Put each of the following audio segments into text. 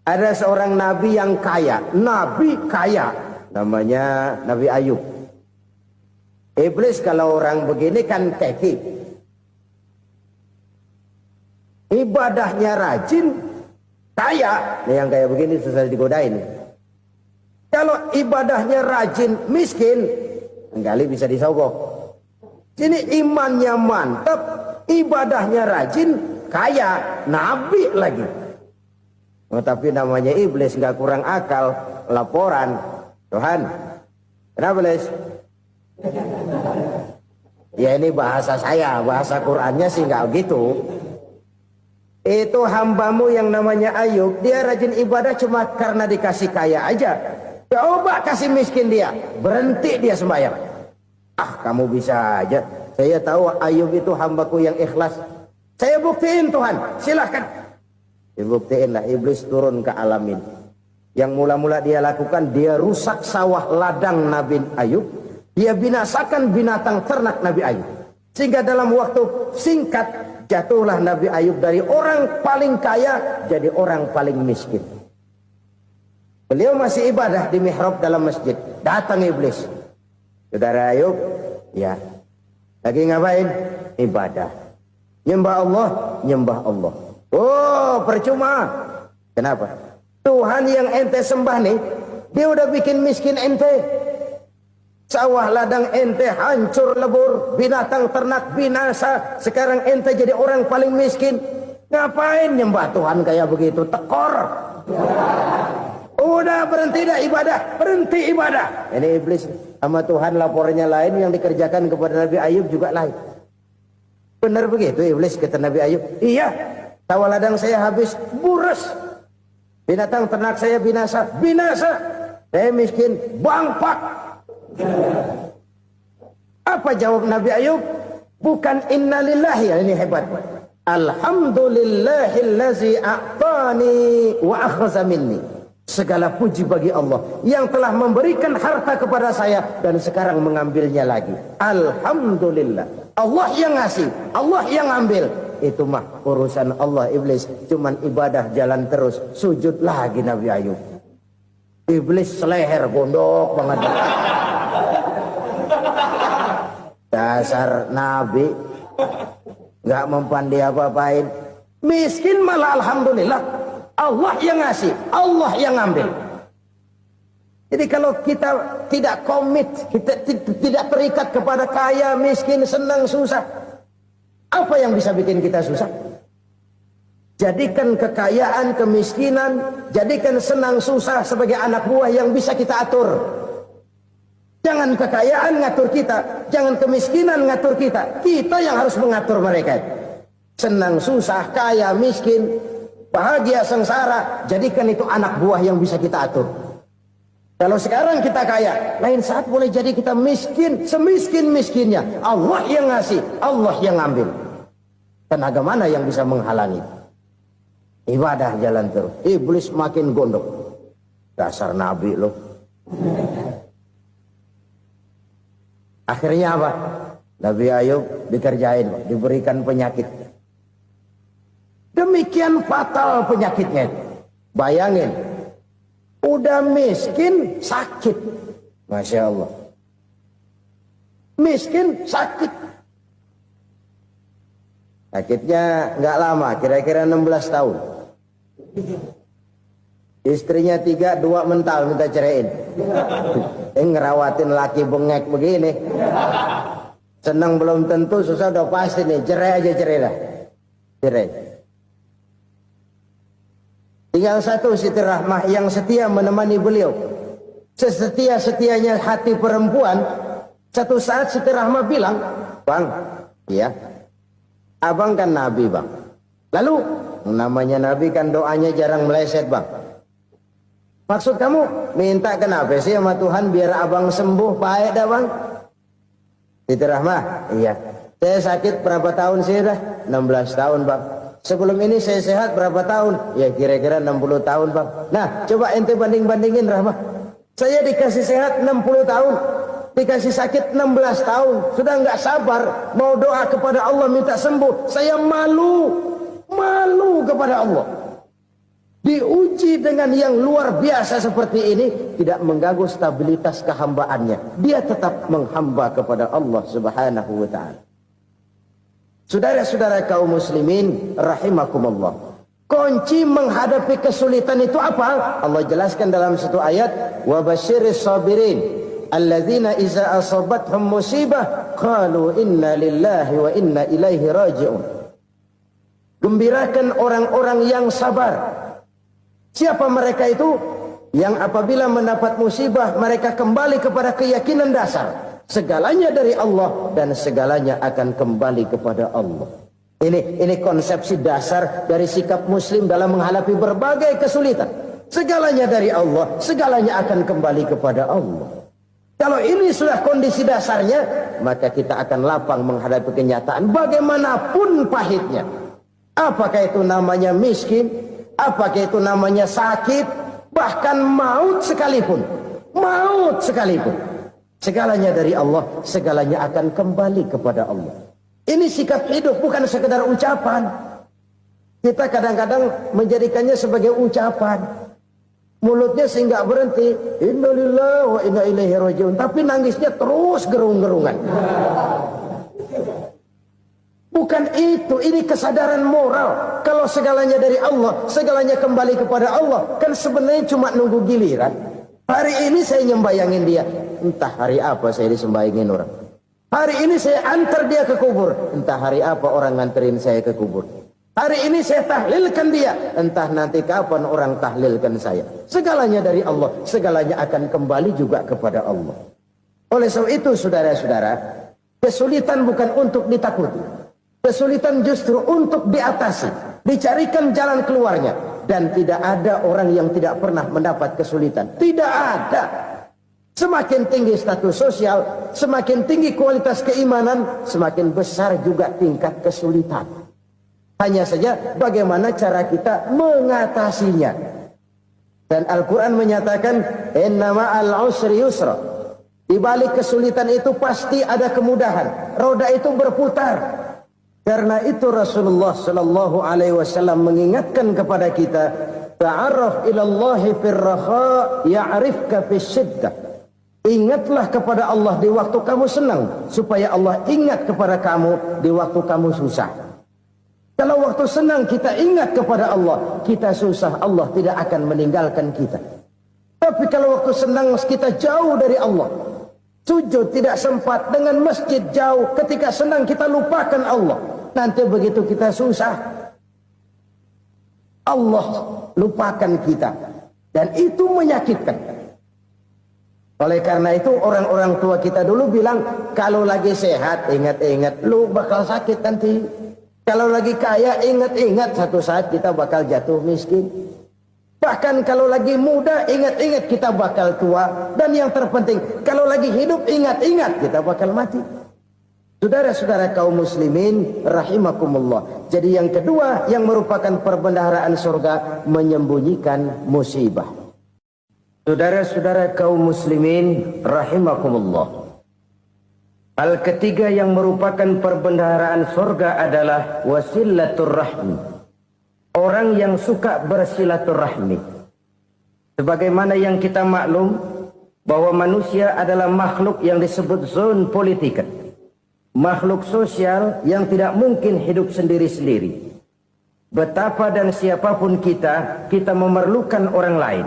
Ada seorang nabi yang kaya, nabi kaya, namanya Nabi Ayub. Iblis kalau orang begini kan keki, ibadahnya rajin, kaya. Nih yang kayak begini susah digodain. Kalau ibadahnya rajin, miskin, kali bisa disogok. Sini imannya mantap, ibadahnya rajin, kaya, nabi lagi. Oh, tapi namanya iblis nggak kurang akal. Laporan, Tuhan, kenapa Les? Ya ini bahasa saya, bahasa Qurannya sih nggak gitu. Itu hambamu yang namanya Ayub, dia rajin ibadah cuma karena dikasih kaya aja. Coba kasih miskin dia, berhenti dia sembahyang. Ah, kamu bisa aja. Saya tahu Ayub itu hambaku yang ikhlas. Saya buktiin Tuhan, silahkan. Dibuktiinlah, iblis turun ke alam ini. Yang mula-mula dia lakukan, dia rusak sawah ladang Nabi Ayub. Dia binasakan binatang ternak Nabi Ayub. Sehingga dalam waktu singkat, jatuhlah Nabi Ayub dari orang paling kaya jadi orang paling miskin. Beliau masih ibadah di mihrab dalam masjid. Datang iblis. Saudara Ayub, ya, lagi ngapain? Ibadah. Nyembah Allah, nyembah Allah. Oh, percuma. Kenapa? Tuhan yang ente sembah nih, dia udah bikin miskin ente. Sawah ladang ente hancur lebur, binatang ternak binasa. Sekarang ente jadi orang paling miskin. Ngapain nyembah Tuhan kayak begitu? Tekor. Udah berhenti dah ibadah, berhenti ibadah. Ini iblis sama Tuhan laporannya lain, yang dikerjakan kepada Nabi Ayub juga lain. Benar begitu iblis kata Nabi Ayub? Iya. Sawah ladang saya habis, buras. Binatang ternak saya binasa, binasa. Saya miskin, bangpak. Apa jawab Nabi Ayub? Bukan innalillahi, ini hebat. Alhamdulillahillazi a'tani wa akhza minni. Segala puji bagi Allah yang telah memberikan harta kepada saya dan sekarang mengambilnya lagi. Alhamdulillah. Allah yang ngasih, Allah yang ambil. Itu mah urusan Allah. Iblis cuman ibadah jalan terus, sujud lagi Nabi Ayub. Iblis seleher gondok banget. Dasar Nabi nggak mempan dia apa-apain. Miskin malah alhamdulillah. Allah yang ngasih, Allah yang ngambil. Jadi kalau kita tidak komit, kita tidak terikat kepada kaya, miskin, senang, susah, apa yang bisa bikin kita susah? Jadikan kekayaan, kemiskinan, jadikan senang susah sebagai anak buah yang bisa kita atur. Jangan kekayaan ngatur kita, jangan kemiskinan ngatur kita. Kita yang harus mengatur mereka. Senang susah, kaya, miskin, bahagia, sengsara, jadikan itu anak buah yang bisa kita atur. Kalau sekarang kita kaya, lain saat boleh jadi kita miskin, semiskin-miskinnya. Allah yang ngasih, Allah yang ngambil. Tenaga mana yang bisa menghalangi? Ibadah jalan terus. Iblis makin gondok. Dasar Nabi loh. Akhirnya apa? Nabi Ayub dikerjain, diberikan penyakit. Demikian fatal penyakitnya. Bayangin, udah miskin sakit. Masya Allah. Miskin sakit. Sakitnya nggak lama, kira-kira 16 tahun. Istrinya 3, 2 mental minta ceraiin. Ngerawatin laki bengek begini. Senang belum tentu, susah udah pasti nih. Cerai aja, cerai dah. Cerai. Tinggal satu Siti Rahmah yang setia menemani beliau. Sesetia-setianya hati perempuan. Satu saat Siti Rahmah bilang, "Bang, ya, abang kan Nabi bang. Lalu namanya Nabi kan doanya jarang meleset bang. Maksud kamu minta kenapa sih sama Tuhan biar abang sembuh baik dah bang?" Siti Rahmah, iya. Saya sakit berapa tahun sih dah? 16 tahun bang. Sebelum ini saya sehat berapa tahun? Ya kira-kira 60 tahun bang. Nah coba ente banding-bandingin Rahmah. Saya dikasih sehat 60 tahun. Dikasih sakit 16 tahun. Sudah nggak sabar. Mau doa kepada Allah minta sembuh. Saya malu. Malu kepada Allah. diuji dengan yang luar biasa seperti ini, tidak mengganggu stabilitas kehambaannya. Dia tetap menghamba kepada Allah Subhanahu wa ta'ala. Saudara-saudara kaum muslimin rahimakumullah, kunci menghadapi kesulitan itu apa? Allah jelaskan dalam satu ayat, wa basyiris sabirin alladzina iza asabathum musibah qalu inna lillahi wa inna ilaihi raji'un. Gembirakan orang-orang yang sabar. Siapa mereka itu? Yang apabila mendapat musibah mereka kembali kepada keyakinan dasar, segalanya dari Allah dan segalanya akan kembali kepada Allah. Ini konsepsi dasar dari sikap muslim dalam menghadapi berbagai kesulitan. Segalanya dari Allah, segalanya akan kembali kepada Allah. Kalau ini sudah kondisi dasarnya, maka kita akan lapang menghadapi kenyataan bagaimanapun pahitnya. Apakah itu namanya miskin? Apakah itu namanya sakit? Bahkan maut sekalipun. Maut sekalipun. Segalanya dari Allah, segalanya akan kembali kepada Allah. Ini sikap hidup, bukan sekedar ucapan. Kita kadang-kadang menjadikannya sebagai ucapan. Mulutnya sehingga berhenti, innalillahi wa inna ilaihi raji'un, tapi nangisnya terus gerung-gerungan. Bukan itu, ini kesadaran moral. Kalau segalanya dari Allah, segalanya kembali kepada Allah, kan sebenarnya cuma nunggu giliran. Hari ini saya nyembayangin dia, entah hari apa saya disembayangin orang. Hari ini saya antar dia ke kubur, entah hari apa orang nganterin saya ke kubur. Hari ini saya tahlilkan dia, entah nanti kapan orang tahlilkan saya. Segalanya dari Allah, segalanya akan kembali juga kepada Allah. Oleh sebab itu saudara-saudara, kesulitan bukan untuk ditakuti. Kesulitan justru untuk diatasi, dicarikan jalan keluarnya. Dan tidak ada orang yang tidak pernah mendapat kesulitan. Tidak ada. Semakin tinggi status sosial, semakin tinggi kualitas keimanan, semakin besar juga tingkat kesulitan. Hanya saja bagaimana cara kita mengatasinya. Dan Al-Quran menyatakan, inna ma'al usri yusra. Di balik kesulitan itu pasti ada kemudahan. Roda itu berputar. Karena itu Rasulullah sallallahu alaihi wasallam mengingatkan kepada kita, ta'arraf ilallahi firraha ya'rifka fisyiddah. Ingatlah kepada Allah di waktu kamu senang, supaya Allah ingat kepada kamu di waktu kamu susah. Kalau waktu senang kita ingat kepada Allah, kita susah, Allah tidak akan meninggalkan kita. Tapi kalau waktu senang kita jauh dari Allah, sujud tidak sempat, dengan masjid jauh, ketika senang kita lupakan Allah. Nanti begitu kita susah, Allah lupakan kita. Dan itu menyakitkan. Oleh karena itu orang-orang tua kita dulu bilang, kalau lagi sehat ingat-ingat lu bakal sakit nanti. Kalau lagi kaya ingat-ingat satu saat kita bakal jatuh miskin. Bahkan kalau lagi muda ingat-ingat kita bakal tua. Dan yang terpenting, kalau lagi hidup ingat-ingat kita bakal mati. Saudara-saudara kaum muslimin rahimakumullah. Jadi yang kedua yang merupakan perbendaharaan surga, menyembunyikan musibah. Saudara-saudara kaum muslimin rahimakumullah. Hal ketiga yang merupakan perbendaharaan surga adalah wasilatur rahmi. Orang yang suka bersilaturahmi. Sebagaimana yang kita maklum bahwa manusia adalah makhluk yang disebut zon politika. Makhluk sosial yang tidak mungkin hidup sendiri-sendiri. Betapa dan siapapun kita memerlukan orang lain.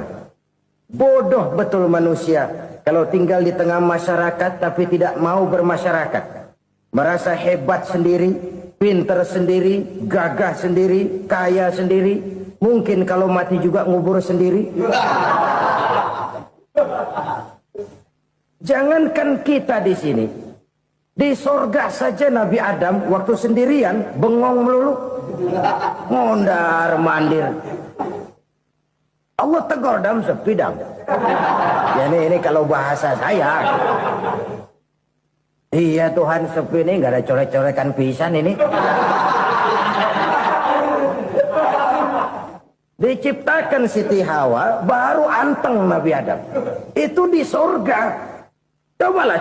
Bodoh betul manusia kalau tinggal di tengah masyarakat tapi tidak mau bermasyarakat. Merasa hebat sendiri, pinter sendiri, gagah sendiri, kaya sendiri. Mungkin kalau mati juga ngubur sendiri. Jangankan kita di sini. Di sorga saja Nabi Adam waktu sendirian bengong melulu, ngondar mandir. Allah tegur dam sepi dam. Ya ini kalau bahasa saya. Iya Tuhan sepi ini nggak ada colek-colekan pisan ini. Diciptakan Siti Hawa baru anteng Nabi Adam. Itu di sorga. Cobalah.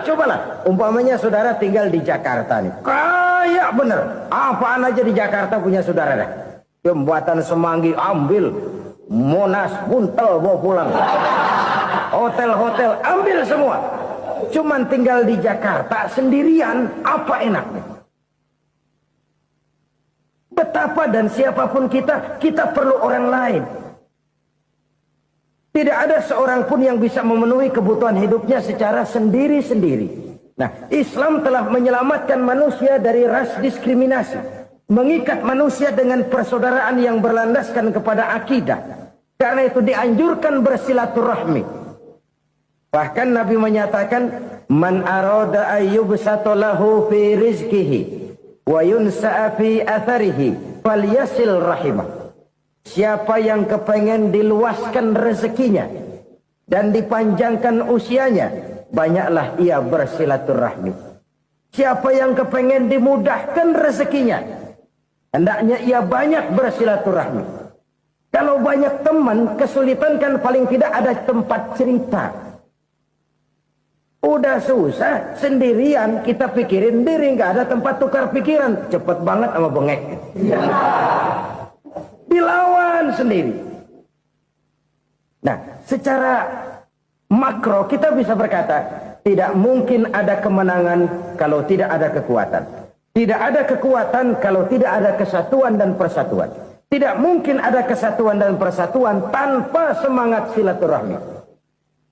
Umpamanya saudara tinggal di Jakarta nih. Kayak bener. Apaan aja di Jakarta punya saudara dah. Jembatan Semanggi ambil. Monas, Buntel bawa pulang. Hotel-hotel ambil semua. Cuman tinggal di Jakarta sendirian, apa enaknya? Betapa dan siapapun kita perlu orang lain. Tidak ada seorang pun yang bisa memenuhi kebutuhan hidupnya secara sendiri-sendiri. Nah, Islam telah menyelamatkan manusia dari ras diskriminasi, mengikat manusia dengan persaudaraan yang berlandaskan kepada akidah. Karena itu dianjurkan bersilaturahmi. Bahkan Nabi menyatakan, man arada ayyubsata lahu fi rizqihi wa yunsa'a fi atharihi falyasil rahimah. Siapa yang kepengen diluaskan rezekinya dan dipanjangkan usianya, banyaklah ia bersilaturahmi. Siapa yang kepengen dimudahkan rezekinya, hendaknya ia banyak bersilaturahmi. Kalau banyak teman, kesulitan kan paling tidak ada tempat cerita. Udah susah, sendirian kita pikirin diri, nggak ada tempat tukar pikiran. Cepet banget sama bengek. Dilawan sendiri. Nah, secara makro kita bisa berkata, tidak mungkin ada kemenangan kalau tidak ada kekuatan. Tidak ada kekuatan kalau tidak ada kesatuan dan persatuan. Tidak mungkin ada kesatuan dan persatuan tanpa semangat silaturahmi.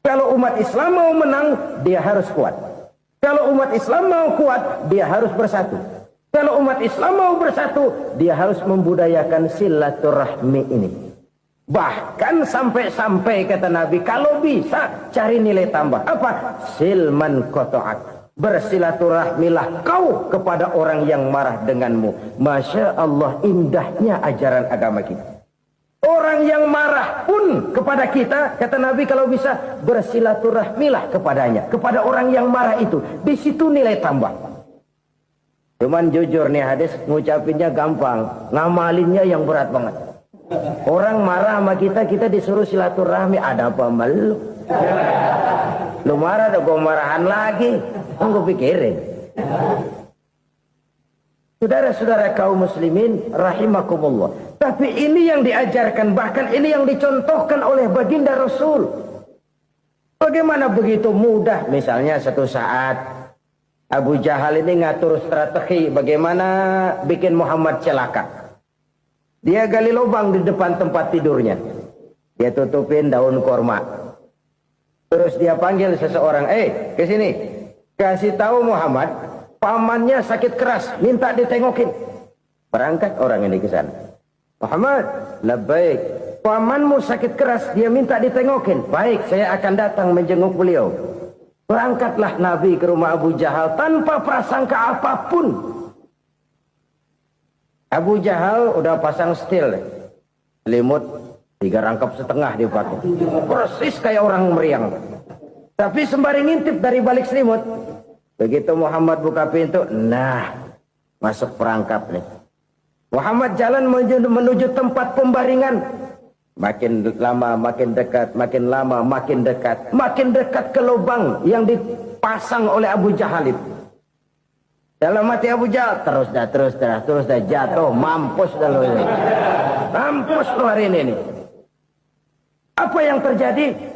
Kalau umat Islam mau menang, dia harus kuat. Kalau umat Islam mau kuat, dia harus bersatu. Kalau umat Islam mau bersatu, dia harus membudayakan silaturahmi ini. Bahkan sampai-sampai kata Nabi, kalau bisa cari nilai tambah. Apa? Silman qata'ak. Bersilaturahmilah kau kepada orang yang marah denganmu. Masya Allah, indahnya ajaran agama kita. Orang yang marah pun kepada kita, kata Nabi, kalau bisa bersilaturahmilah kepadanya, kepada orang yang marah itu. Di situ nilai tambah. Cuman jujur nih hadis, ngucapinnya gampang, ngamalinnya yang berat banget. Orang marah sama kita disuruh silaturahmi, ada apa malu? Lu marah, ada gua marahan lagi. Tunggu pikirin. Saudara-saudara kaum muslimin rahimakumullah. Tapi ini yang diajarkan, bahkan ini yang dicontohkan oleh baginda Rasul. Bagaimana begitu mudah, misalnya satu saat Abu Jahal ini ngatur strategi bagaimana bikin Muhammad celaka. Dia gali lubang di depan tempat tidurnya. Dia tutupin daun korma. Terus dia panggil seseorang, ke sini. Kasih tahu Muhammad, pamannya sakit keras, minta ditengokin. Berangkat orang ini ke sana. Muhammad, labbaik. Pamanmu sakit keras, dia minta ditengokin. Baik, saya akan datang menjenguk beliau. Berangkatlah Nabi ke rumah Abu Jahal tanpa prasangka apapun. Abu Jahal udah pasang setil, selimut 3 rangkap setengah dipakai, persis kayak orang meriang. Tapi sembari ngintip dari balik selimut, begitu Muhammad buka pintu, nah masuk perangkap nih. Muhammad jalan menuju tempat pembaringan. Makin lama makin dekat, makin lama makin dekat, makin dekat ke lubang yang dipasang oleh Abu Jahal itu. Dalam hati Abu Jahal, terus dah jatuh, mampus dah lo ini. Mampus lo hari ini nih. Apa yang terjadi?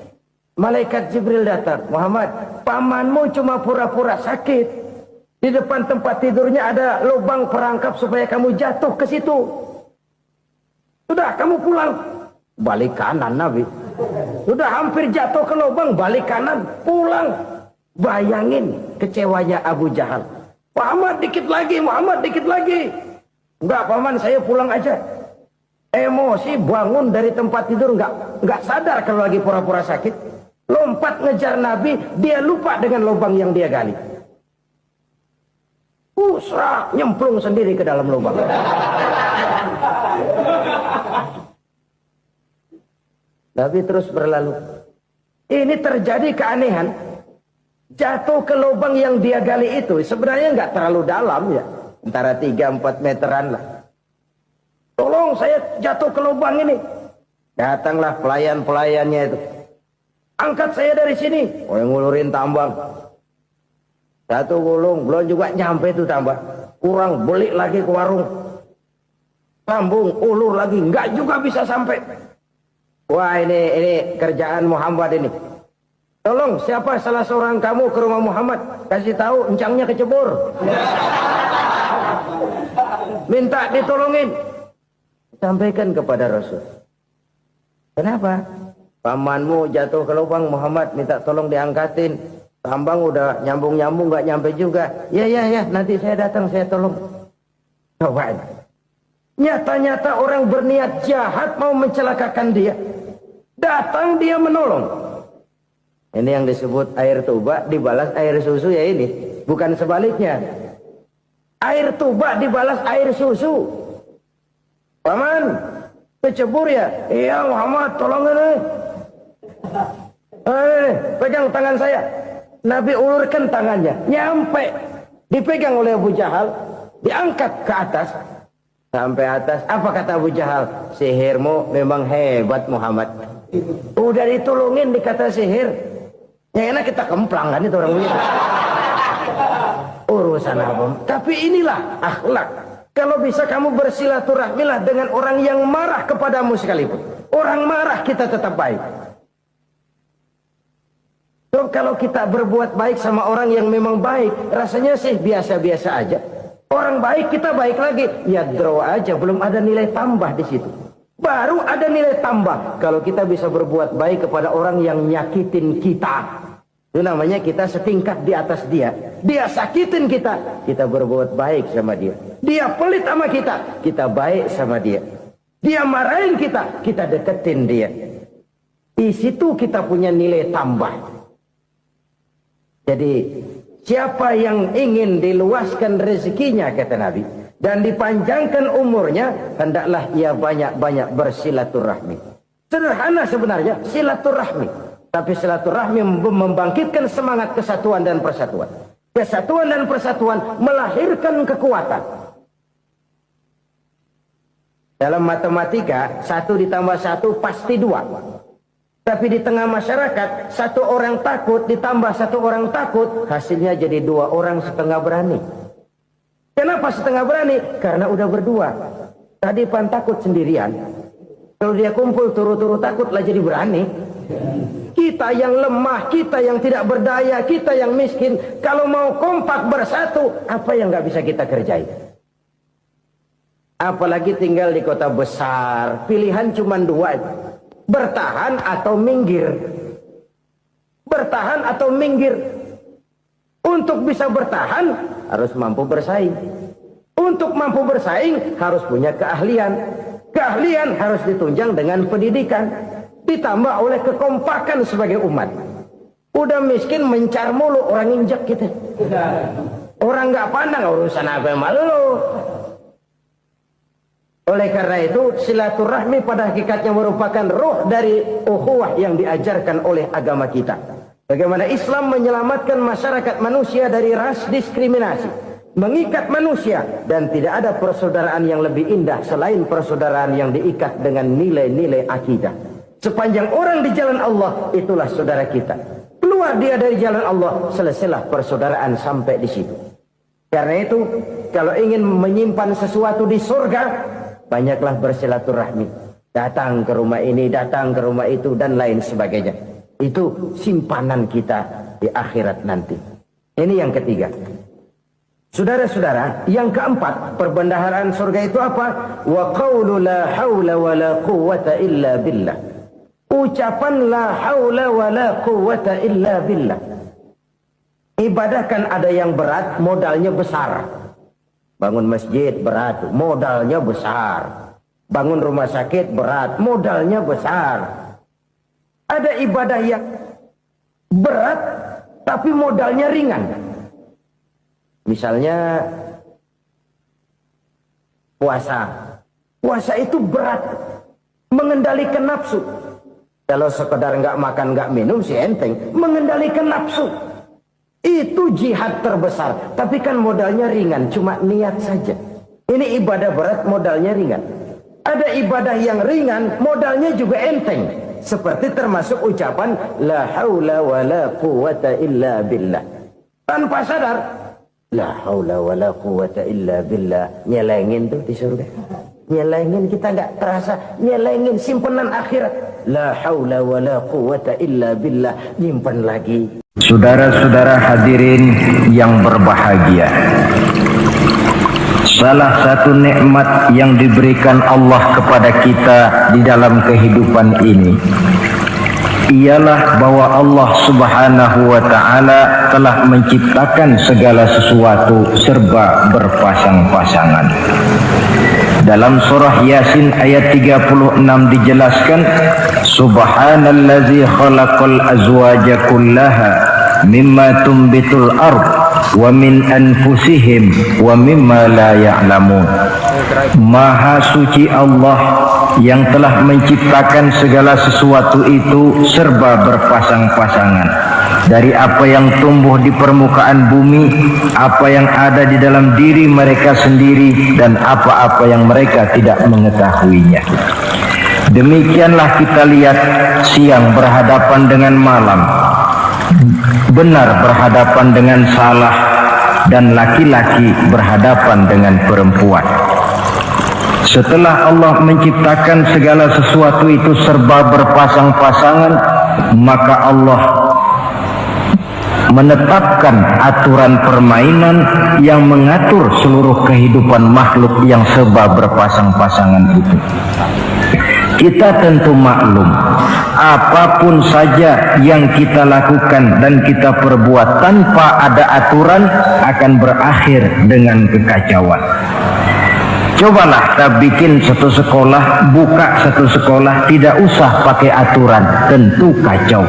Malaikat Jibril datang. Muhammad, pamanmu cuma pura-pura sakit. Di depan tempat tidurnya ada lubang perangkap supaya kamu jatuh ke situ. Sudah, kamu pulang. Balik kanan Nabi. Sudah hampir jatuh ke lubang, balik kanan, pulang. Bayangin kecewanya Abu Jahal. Muhammad dikit lagi, Muhammad dikit lagi. Enggak paman, saya pulang aja. Emosi bangun dari tempat tidur, enggak sadar kalau lagi pura-pura sakit. Lompat ngejar Nabi, dia lupa dengan lubang yang dia gali. Usrah, nyemplung sendiri ke dalam lubang. Nabi terus berlalu. Ini terjadi keanehan. Jatuh ke lubang yang dia gali itu sebenarnya nggak terlalu dalam ya, antara 3-4 meteran lah. Tolong saya jatuh ke lubang ini. Datanglah pelayan-pelayannya itu. Angkat saya dari sini. Oh, yang ngulurin tambang. Satu gulung, belum juga nyampe itu tambang. Kurang, beli lagi ke warung. Sambung, ulur lagi, nggak juga bisa sampai. Wah ini kerjaan Muhammad ini. Tolong siapa salah seorang kamu ke rumah Muhammad, kasih tahu encangnya kecebur. Minta ditolongin. Sampaikan kepada Rasul. Kenapa? Pamanmu jatuh ke lubang, Muhammad minta tolong diangkatin. Tambang udah nyambung-nyambung nggak nyampe juga. Ya nanti saya datang saya tolong. Coba. Nyata-nyata orang berniat jahat mau mencelakakan dia. Datang dia menolong. Ini yang disebut air tuba dibalas air susu ya ini. Bukan sebaliknya. Air tuba dibalas air susu. Paman, kecebur ya? Iya Muhammad, tolong ini. Pegang tangan saya. Nabi ulurkan tangannya. Nyampe. Dipegang oleh Abu Jahal. Diangkat ke atas. Sampai atas. Apa kata Abu Jahal? Sihirmu memang hebat Muhammad. Udah ditolongin dikata sihir. Yang enak kita kemplang kan itu orang begitu. Urusan apa? Tapi inilah akhlak. Kalau bisa kamu bersilaturahmilah dengan orang yang marah kepadamu sekalipun. Orang marah kita tetap baik. So, kalau kita berbuat baik sama orang yang memang baik, rasanya sih biasa-biasa aja. Orang baik kita baik lagi. Ya draw aja, belum ada nilai tambah di situ. Baru ada nilai tambah kalau kita bisa berbuat baik kepada orang yang nyakitin kita. Itu namanya kita setingkat di atas dia. Dia sakitin kita, kita berbuat baik sama dia. Dia pelit sama kita, kita baik sama dia. Dia marahin kita, kita deketin dia. Di situ kita punya nilai tambah. Jadi siapa yang ingin diluaskan rezekinya kata Nabi dan dipanjangkan umurnya, hendaklah ia banyak-banyak bersilaturahmi. Sederhana sebenarnya silaturahmi. Tapi silaturahmi membangkitkan semangat kesatuan dan persatuan. Kesatuan dan persatuan melahirkan kekuatan. Dalam matematika, 1 ditambah 1 pasti 2. Tapi di tengah masyarakat, 1 orang takut ditambah 1 orang takut, hasilnya jadi 2 orang setengah berani. Kenapa setengah berani? Karena udah berdua. Tadi pan takut sendirian. Kalau dia kumpul turu-turu takut lah jadi berani. Kita yang lemah, kita yang tidak berdaya, kita yang miskin, kalau mau kompak bersatu, apa yang nggak bisa kita kerjain? Apalagi tinggal di kota besar, pilihan cuma 2, bertahan atau minggir. Bertahan atau minggir. Untuk bisa bertahan, harus mampu bersaing. Untuk mampu bersaing, harus punya keahlian. Keahlian harus ditunjang dengan pendidikan. Ditambah oleh kekompakan sebagai umat. Udah miskin mencar mulu, orang injak kita. Orang nggak pandang urusan apa yang malu. Oleh karena itu silaturahmi pada hakikatnya merupakan roh dari ukhuwah yang diajarkan oleh agama kita. Bagaimana Islam menyelamatkan masyarakat manusia dari ras diskriminasi, mengikat manusia, dan tidak ada persaudaraan yang lebih indah selain persaudaraan yang diikat dengan nilai-nilai akidah. Sepanjang orang di jalan Allah, itulah saudara kita. Keluar dia dari jalan Allah, selesailah persaudaraan sampai di situ. Karena itu, kalau ingin menyimpan sesuatu di surga, banyaklah bersilaturahmi. Datang ke rumah ini, datang ke rumah itu, dan lain sebagainya. Itu simpanan kita di akhirat nanti. Ini yang ketiga. Saudara-saudara, yang keempat, perbendaharaan surga itu apa? Wa qawlu la hawla wa la quwwata illa billah. Ucapan la haula wa la quwwata illa billah. Ibadah kan ada yang berat, modalnya besar. Bangun masjid berat, modalnya besar. Bangun rumah sakit berat, modalnya besar. Ada ibadah yang berat, tapi modalnya ringan. Misalnya puasa. Puasa itu berat, mengendalikan nafsu. Kalau sekedar nggak makan nggak minum sih enteng, mengendalikan nafsu itu jihad terbesar. Tapi kan modalnya ringan, cuma niat saja. Ini ibadah berat, modalnya ringan. Ada ibadah yang ringan, modalnya juga enteng. Seperti termasuk ucapan la haula wa la quwwata illa billah. Tanpa sadar, la haula wa la quwwata illa billah, nyelengin tuh di surga. Nyelengin, kita nggak terasa, nyelengin simpenan akhirat. La haula wa la quwata illa billah. Nyimpan lagi. Saudara-saudara hadirin yang berbahagia, salah satu nikmat yang diberikan Allah kepada kita di dalam kehidupan ini ialah bahwa Allah Subhanahu wa ta'ala telah menciptakan segala sesuatu serba berpasang-pasangan. Dalam surah Yasin ayat 36 dijelaskan, Subhanallazi khalaqal azwaja kullaha mimma tumbitul ard wa min anfusihim wa mimma la ya'lamun. Maha suci Allah yang telah menciptakan segala sesuatu itu serba berpasang-pasangan. Dari apa yang tumbuh di permukaan bumi, apa yang ada di dalam diri mereka sendiri, dan apa-apa yang mereka tidak mengetahuinya. Demikianlah kita lihat siang berhadapan dengan malam, benar berhadapan dengan salah, dan laki-laki berhadapan dengan perempuan. Setelah Allah menciptakan segala sesuatu itu serba berpasang-pasangan, maka Allah menetapkan aturan permainan yang mengatur seluruh kehidupan makhluk yang serba berpasang-pasangan itu. Kita tentu maklum, apapun saja yang kita lakukan dan kita perbuat tanpa ada aturan akan berakhir dengan kekacauan. Cobalah kita bikin satu sekolah, buka satu sekolah, tidak usah pakai aturan, tentu kacau.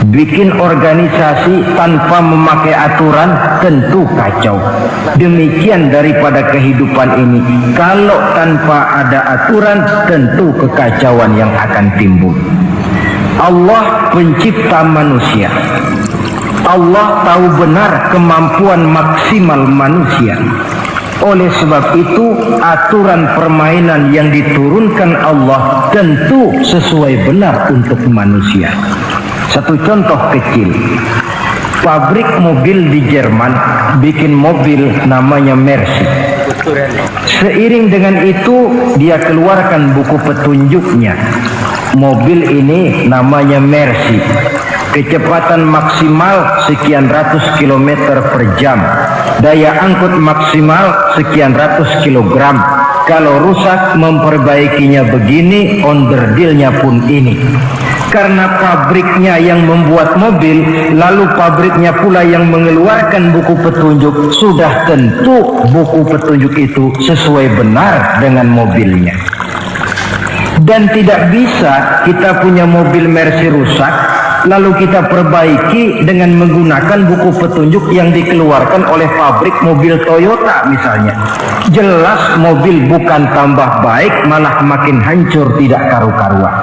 Bikin organisasi tanpa memakai aturan, tentu kacau. Demikian daripada kehidupan ini, kalau tanpa ada aturan, tentu kekacauan yang akan timbul. Allah pencipta manusia. Allah tahu benar kemampuan maksimal manusia. Oleh sebab itu, aturan permainan yang diturunkan Allah tentu sesuai benar untuk manusia. Satu contoh kecil, pabrik mobil di Jerman bikin mobil namanya Mercy. Seiring dengan itu dia keluarkan buku petunjuknya. Mobil ini namanya Mercy, kecepatan maksimal sekian ratus kilometer per jam, daya angkut maksimal sekian ratus kilogram. Kalau rusak memperbaikinya begini, onderdilnya pun ini. Karena pabriknya yang membuat mobil, lalu pabriknya pula yang mengeluarkan buku petunjuk, sudah tentu buku petunjuk itu sesuai benar dengan mobilnya. Dan tidak bisa kita punya mobil Mercy rusak, lalu kita perbaiki dengan menggunakan buku petunjuk yang dikeluarkan oleh pabrik mobil Toyota misalnya. Jelas mobil bukan tambah baik, malah makin hancur tidak karu-karuan.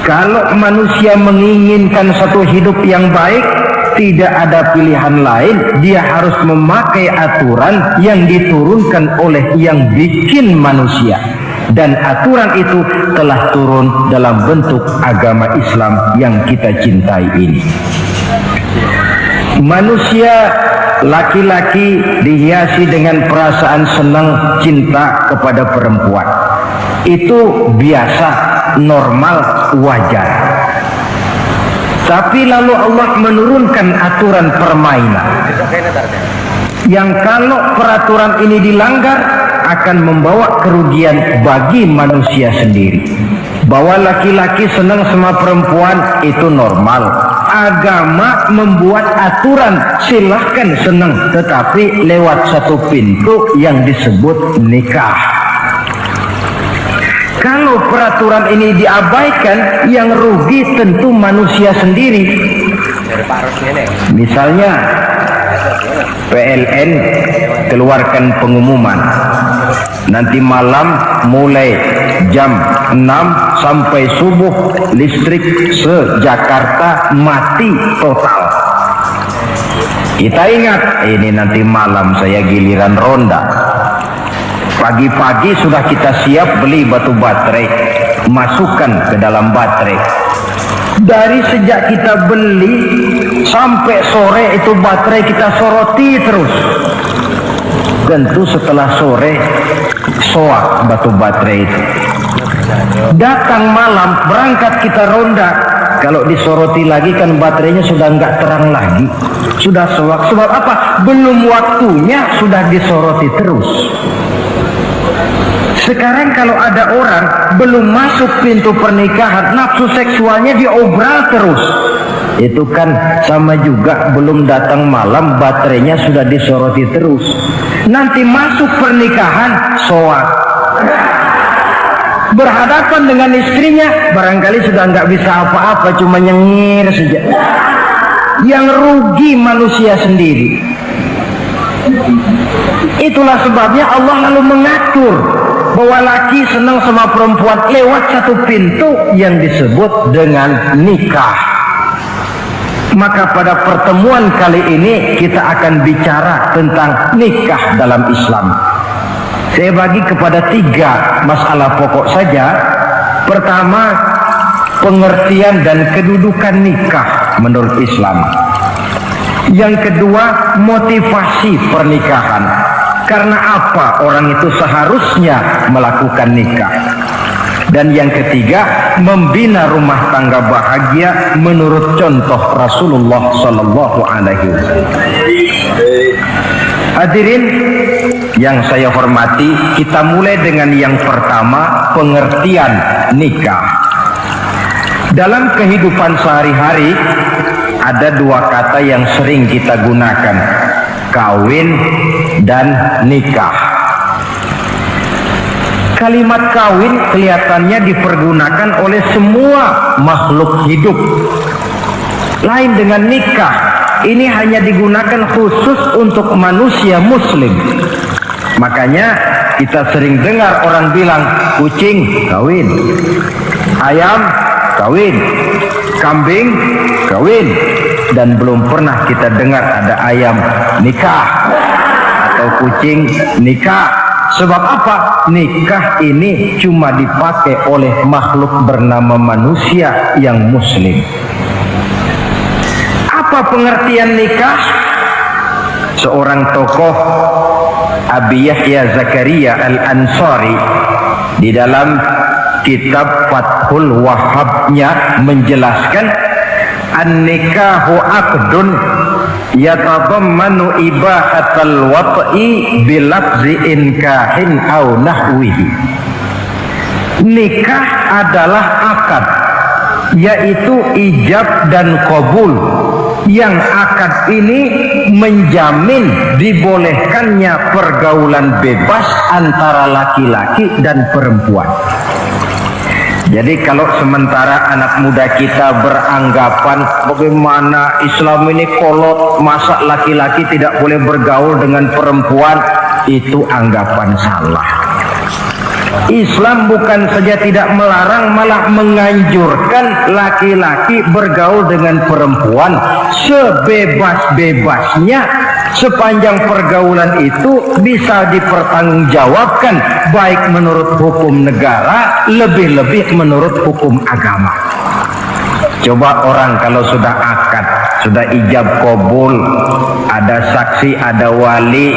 Kalau manusia menginginkan satu hidup yang baik, tidak ada pilihan lain, dia harus memakai aturan yang diturunkan oleh yang bikin manusia. Dan aturan itu telah turun dalam bentuk agama Islam yang kita cintai ini. Manusia laki-laki dihiasi dengan perasaan senang cinta kepada perempuan. Itu biasa, normal, wajar. Tapi lalu Allah menurunkan aturan permainan yang kalau peraturan ini dilanggar akan membawa kerugian bagi manusia sendiri. Bahwa laki-laki senang sama perempuan itu normal. Agama membuat aturan silahkan senang, tetapi lewat satu pintu yang disebut nikah. Kalau peraturan ini diabaikan, yang rugi tentu manusia sendiri. Misalnya PLN keluarkan pengumuman, nanti malam mulai jam 6 sampai subuh listrik se-Jakarta mati total. Kita ingat, ini nanti malam saya giliran ronda. Pagi-pagi sudah kita siap beli batu baterai, masukkan ke dalam baterai. Dari sejak kita beli sampai sore itu baterai kita soroti terus. Tentu setelah sore soak batu baterai itu. Datang malam, berangkat kita ronda. Kalau disoroti lagi kan baterainya sudah nggak terang lagi. Sudah sewak. Sebab apa? Belum waktunya sudah disoroti terus. Sekarang kalau ada orang belum masuk pintu pernikahan, nafsu seksualnya diobral terus. Itu kan sama juga belum datang malam, baterainya sudah disoroti terus. Nanti masuk pernikahan, soak. Berhadapan dengan istrinya, barangkali sudah nggak bisa apa-apa, cuma nyengir saja. Yang rugi manusia sendiri. Itulah sebabnya Allah lalu mengatur bahwa laki senang sama perempuan lewat satu pintu yang disebut dengan nikah. Maka pada pertemuan kali ini kita akan bicara tentang nikah dalam Islam. Saya bagi kepada 3 masalah pokok saja. Pertama, pengertian dan kedudukan nikah menurut Islam. Yang kedua, motivasi pernikahan. Karena apa orang itu seharusnya melakukan nikah. Dan yang ketiga, membina rumah tangga bahagia menurut contoh Rasulullah Sallallahu Alaihi Wasallam. Hadirin yang saya hormati, kita mulai dengan yang pertama, pengertian nikah. Dalam kehidupan sehari-hari ada 2 kata yang sering kita gunakan, kawin dan nikah. Kalimat kawin kelihatannya dipergunakan oleh semua makhluk hidup. Lain dengan nikah, ini hanya digunakan khusus untuk manusia muslim. Makanya kita sering dengar orang bilang kucing kawin, ayam kawin, kambing kawin, dan belum pernah kita dengar ada ayam nikah atau kucing nikah. Sebab apa? Nikah ini cuma dipakai oleh makhluk bernama manusia yang muslim. Apa pengertian nikah? Seorang tokoh, Abi Yahya Zakaria Al-Ansari, di dalam kitab Fathul Wahhabnya menjelaskan, an-nikahu aqdun yatadammanu ibahatal wat'i bilafzi inkahin au nahwihi. Nikah adalah akad, yaitu ijab dan qabul, yang akad ini menjamin dibolehkannya pergaulan bebas antara laki-laki dan perempuan. Jadi kalau sementara anak muda kita beranggapan bagaimana Islam ini kolot, masa laki-laki tidak boleh bergaul dengan perempuan, itu anggapan salah. Islam bukan saja tidak melarang, malah menganjurkan laki-laki bergaul dengan perempuan sebebas-bebasnya, sepanjang pergaulan itu bisa dipertanggungjawabkan, baik menurut hukum negara, lebih-lebih menurut hukum agama. Coba orang kalau sudah akad, sudah ijab qabul, ada saksi, ada wali,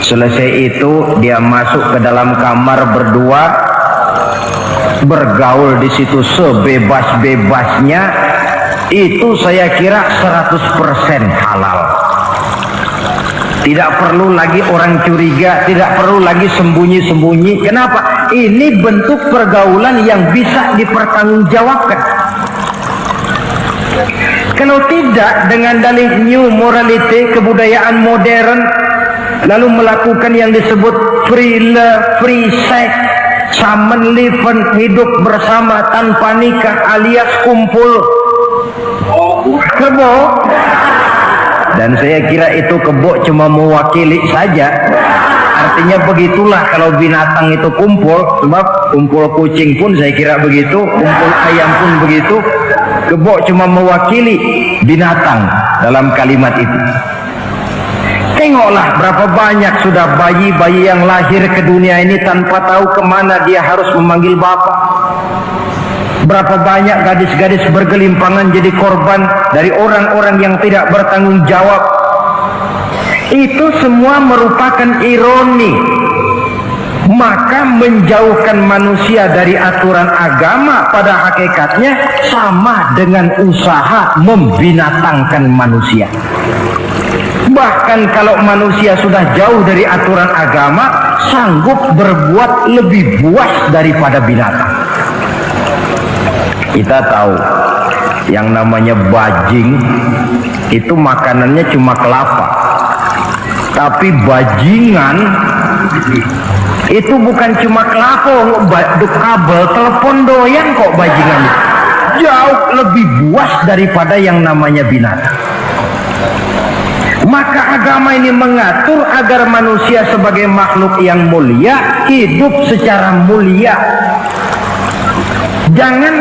selesai itu dia masuk ke dalam kamar berdua, bergaul di situ sebebas-bebasnya, itu saya kira 100% halal. Tidak perlu lagi orang curiga, tidak perlu lagi sembunyi-sembunyi. Kenapa? Ini bentuk pergaulan yang bisa dipertanggungjawabkan. Kalau tidak, dengan dalih new morality, kebudayaan modern, lalu melakukan yang disebut free love, free sex, common living, hidup bersama tanpa nikah alias kumpul kebo. Dan saya kira itu kebo cuma mewakili saja. Artinya begitulah kalau binatang itu kumpul. Sebab kumpul kucing pun saya kira begitu, kumpul ayam pun begitu. Kebo cuma mewakili binatang dalam kalimat itu. Tengoklah berapa banyak sudah bayi-bayi yang lahir ke dunia ini tanpa tahu kemana dia harus memanggil bapak. Berapa banyak gadis-gadis bergelimpangan jadi korban dari orang-orang yang tidak bertanggung jawab. Itu semua merupakan ironi maka menjauhkan manusia dari aturan agama pada hakikatnya sama dengan usaha membinatangkan manusia. Bahkan kalau manusia sudah jauh dari aturan agama, sanggup berbuat lebih buas daripada binatang. Kita tahu yang namanya bajing itu makanannya cuma kelapa, tapi bajingan itu bukan cuma kelapa, kabel telepon doyan kok bajingan. Jauh lebih buas daripada yang namanya binatang. Maka agama ini mengatur agar manusia sebagai makhluk yang mulia hidup secara mulia. Jangan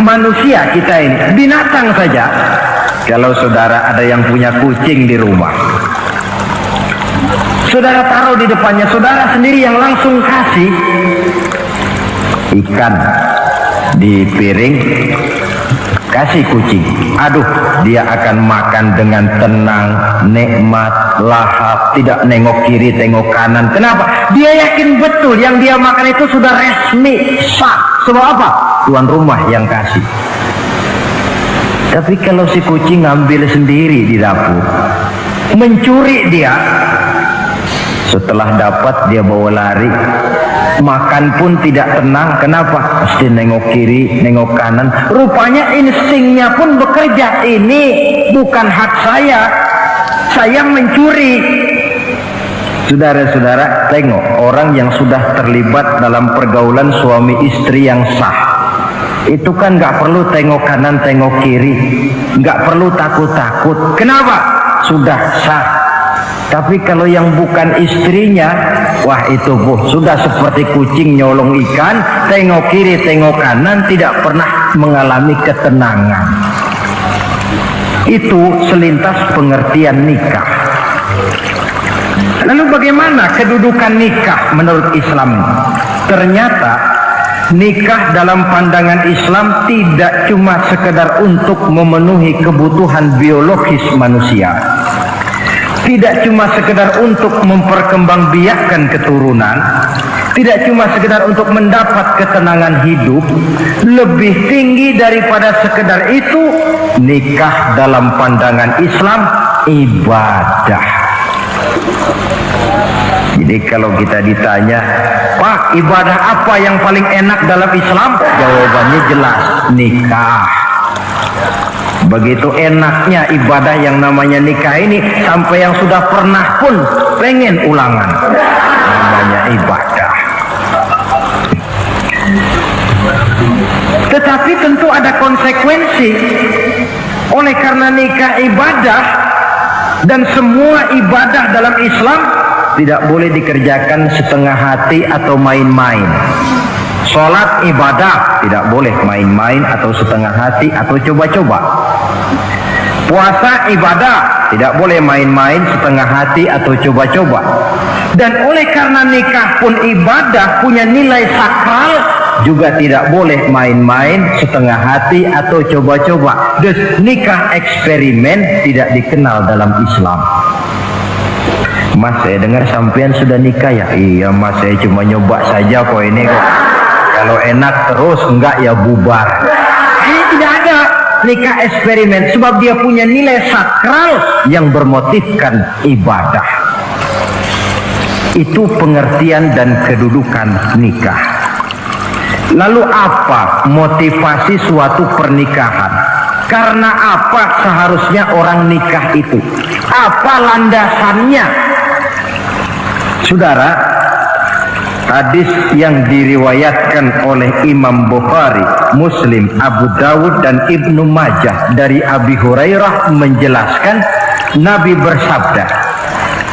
manusia kita ini, binatang saja. Kalau saudara ada yang punya kucing di rumah, saudara taruh di depannya, saudara sendiri yang langsung kasih ikan di piring, kasih kucing. Aduh, dia akan makan dengan tenang, nikmat, lahap, tidak nengok kiri, tengok kanan. Kenapa? Dia yakin betul yang dia makan itu sudah resmi, sah. Sebab apa? Tuan rumah yang kasih. Tapi kalau si kucing ngambil sendiri di dapur, mencuri dia, setelah dapat dia bawa lari, makan pun tidak tenang. Kenapa? Mesti nengok kiri, nengok kanan. Rupanya instingnya pun bekerja. Ini bukan hak saya mencuri. Saudara-saudara, tengok orang yang sudah terlibat dalam pergaulan suami istri yang sah. Itu kan nggak perlu tengok kanan, tengok kiri, nggak perlu takut-takut. Kenapa? Sudah sah. Tapi kalau yang bukan istrinya, wah itu sudah seperti kucing nyolong ikan, tengok kiri, tengok kanan, tidak pernah mengalami ketenangan. Itu selintas pengertian nikah. Lalu bagaimana kedudukan nikah menurut Islam? Ternyata nikah dalam pandangan Islam tidak cuma sekedar untuk memenuhi kebutuhan biologis manusia, tidak cuma sekedar untuk memperkembangbiakkan keturunan, tidak cuma sekedar untuk mendapat ketenangan hidup. Lebih tinggi daripada sekedar itu, nikah dalam pandangan Islam ibadah. Jadi kalau kita ditanya, Pak, ibadah apa yang paling enak dalam Islam? Jawabannya jelas, nikah. Begitu enaknya ibadah yang namanya nikah ini, sampai yang sudah pernah pun pengen ulangan. Namanya ibadah. Tetapi tentu ada konsekuensi. Oleh karena nikah ibadah, dan semua ibadah dalam Islam tidak boleh dikerjakan setengah hati atau main-main. Sholat ibadah, tidak boleh main-main atau setengah hati atau coba-coba. Puasa ibadah, tidak boleh main-main, setengah hati atau coba-coba. Dan oleh karena nikah pun ibadah, punya nilai sakral, juga tidak boleh main-main, setengah hati atau coba-coba. Dan nikah eksperimen tidak dikenal dalam Islam. Mas, saya dengar sampean sudah nikah ya? Iya mas, saya cuma nyoba saja kok ini kok. Kalau enak terus, enggak ya bubar. Ini tidak ada nikah eksperimen, sebab dia punya nilai sakral yang bermotifkan ibadah. Itu pengertian dan kedudukan nikah. Lalu apa motivasi suatu pernikahan? Karena apa seharusnya orang nikah itu? Apa landasannya? Saudara, hadis yang diriwayatkan oleh Imam Bukhari, Muslim, Abu Dawud dan Ibnu Majah dari Abi Hurairah menjelaskan, Nabi bersabda,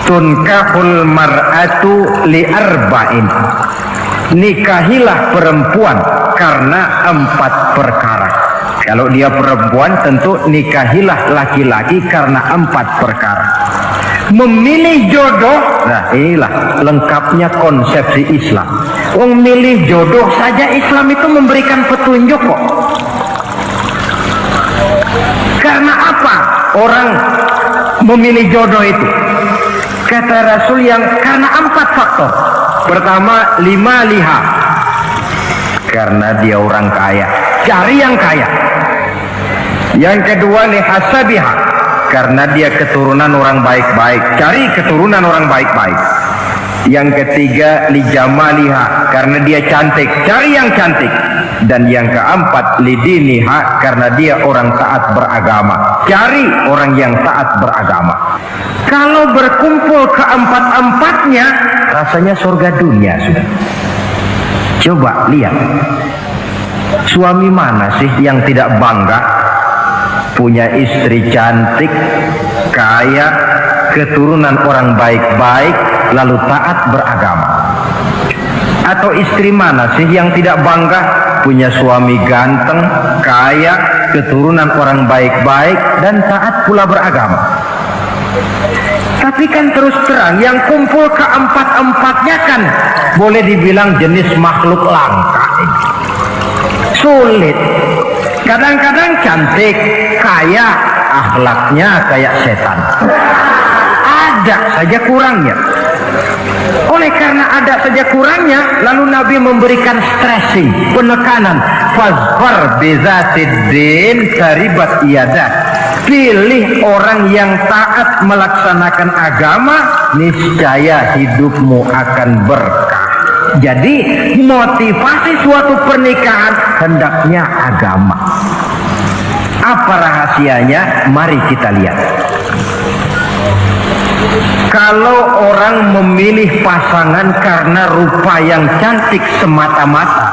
tunkahul mar'atu li arba'in. Nikahilah perempuan karena 4 perkara. Kalau dia perempuan, tentu nikahilah laki-laki karena 4 perkara. Memilih jodoh, nah inilah lengkapnya konsepsi Islam. Memilih jodoh saja Islam itu memberikan petunjuk kok. Karena apa orang memilih jodoh itu? Kata Rasul yang karena 4 faktor. Pertama, lima liha, karena dia orang kaya, cari yang kaya. Yang kedua, lihasabiha, karena dia keturunan orang baik-baik, cari keturunan orang baik-baik. Yang ketiga, lijamaliha, karena dia cantik, cari yang cantik. Dan yang keempat, lidiniha, karena dia orang taat beragama, cari orang yang taat beragama. Kalau berkumpul keempat-empatnya, rasanya surga dunia sudah. Coba lihat, suami mana sih yang tidak bangga punya istri cantik, kaya, keturunan orang baik-baik, lalu taat beragama? Atau istri mana sih yang tidak bangga punya suami ganteng, kaya, keturunan orang baik-baik, dan taat pula beragama? Tapi kan terus terang, yang kumpul keempat-empatnya kan boleh dibilang jenis makhluk langka. Sulit. Kadang-kadang cantik, kaya, akhlaknya kayak setan. Ada saja kurangnya. Oleh karena ada saja kurangnya, lalu Nabi memberikan stressing, penekanan. Fazfar bizatiddin karibat iyadat. Pilih orang yang taat melaksanakan agama, niscaya hidupmu akan berkah. Jadi motivasi suatu pernikahan hendaknya agama. Apa rahasianya? Mari kita lihat. Kalau orang memilih pasangan karena rupa yang cantik semata-mata,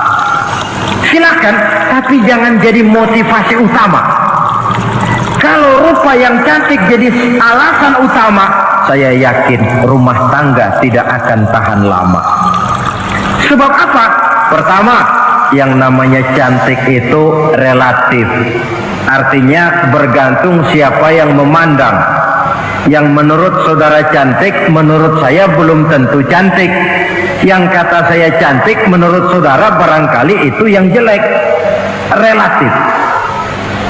silakan, tapi jangan jadi motivasi utama. Kalau rupa yang cantik jadi alasan utama, saya yakin rumah tangga tidak akan tahan lama. Sebab apa? Pertama, yang namanya cantik itu relatif. Artinya bergantung siapa yang memandang. Yang menurut saudara cantik, menurut saya belum tentu cantik. Yang kata saya cantik, menurut saudara barangkali itu yang jelek. Relatif.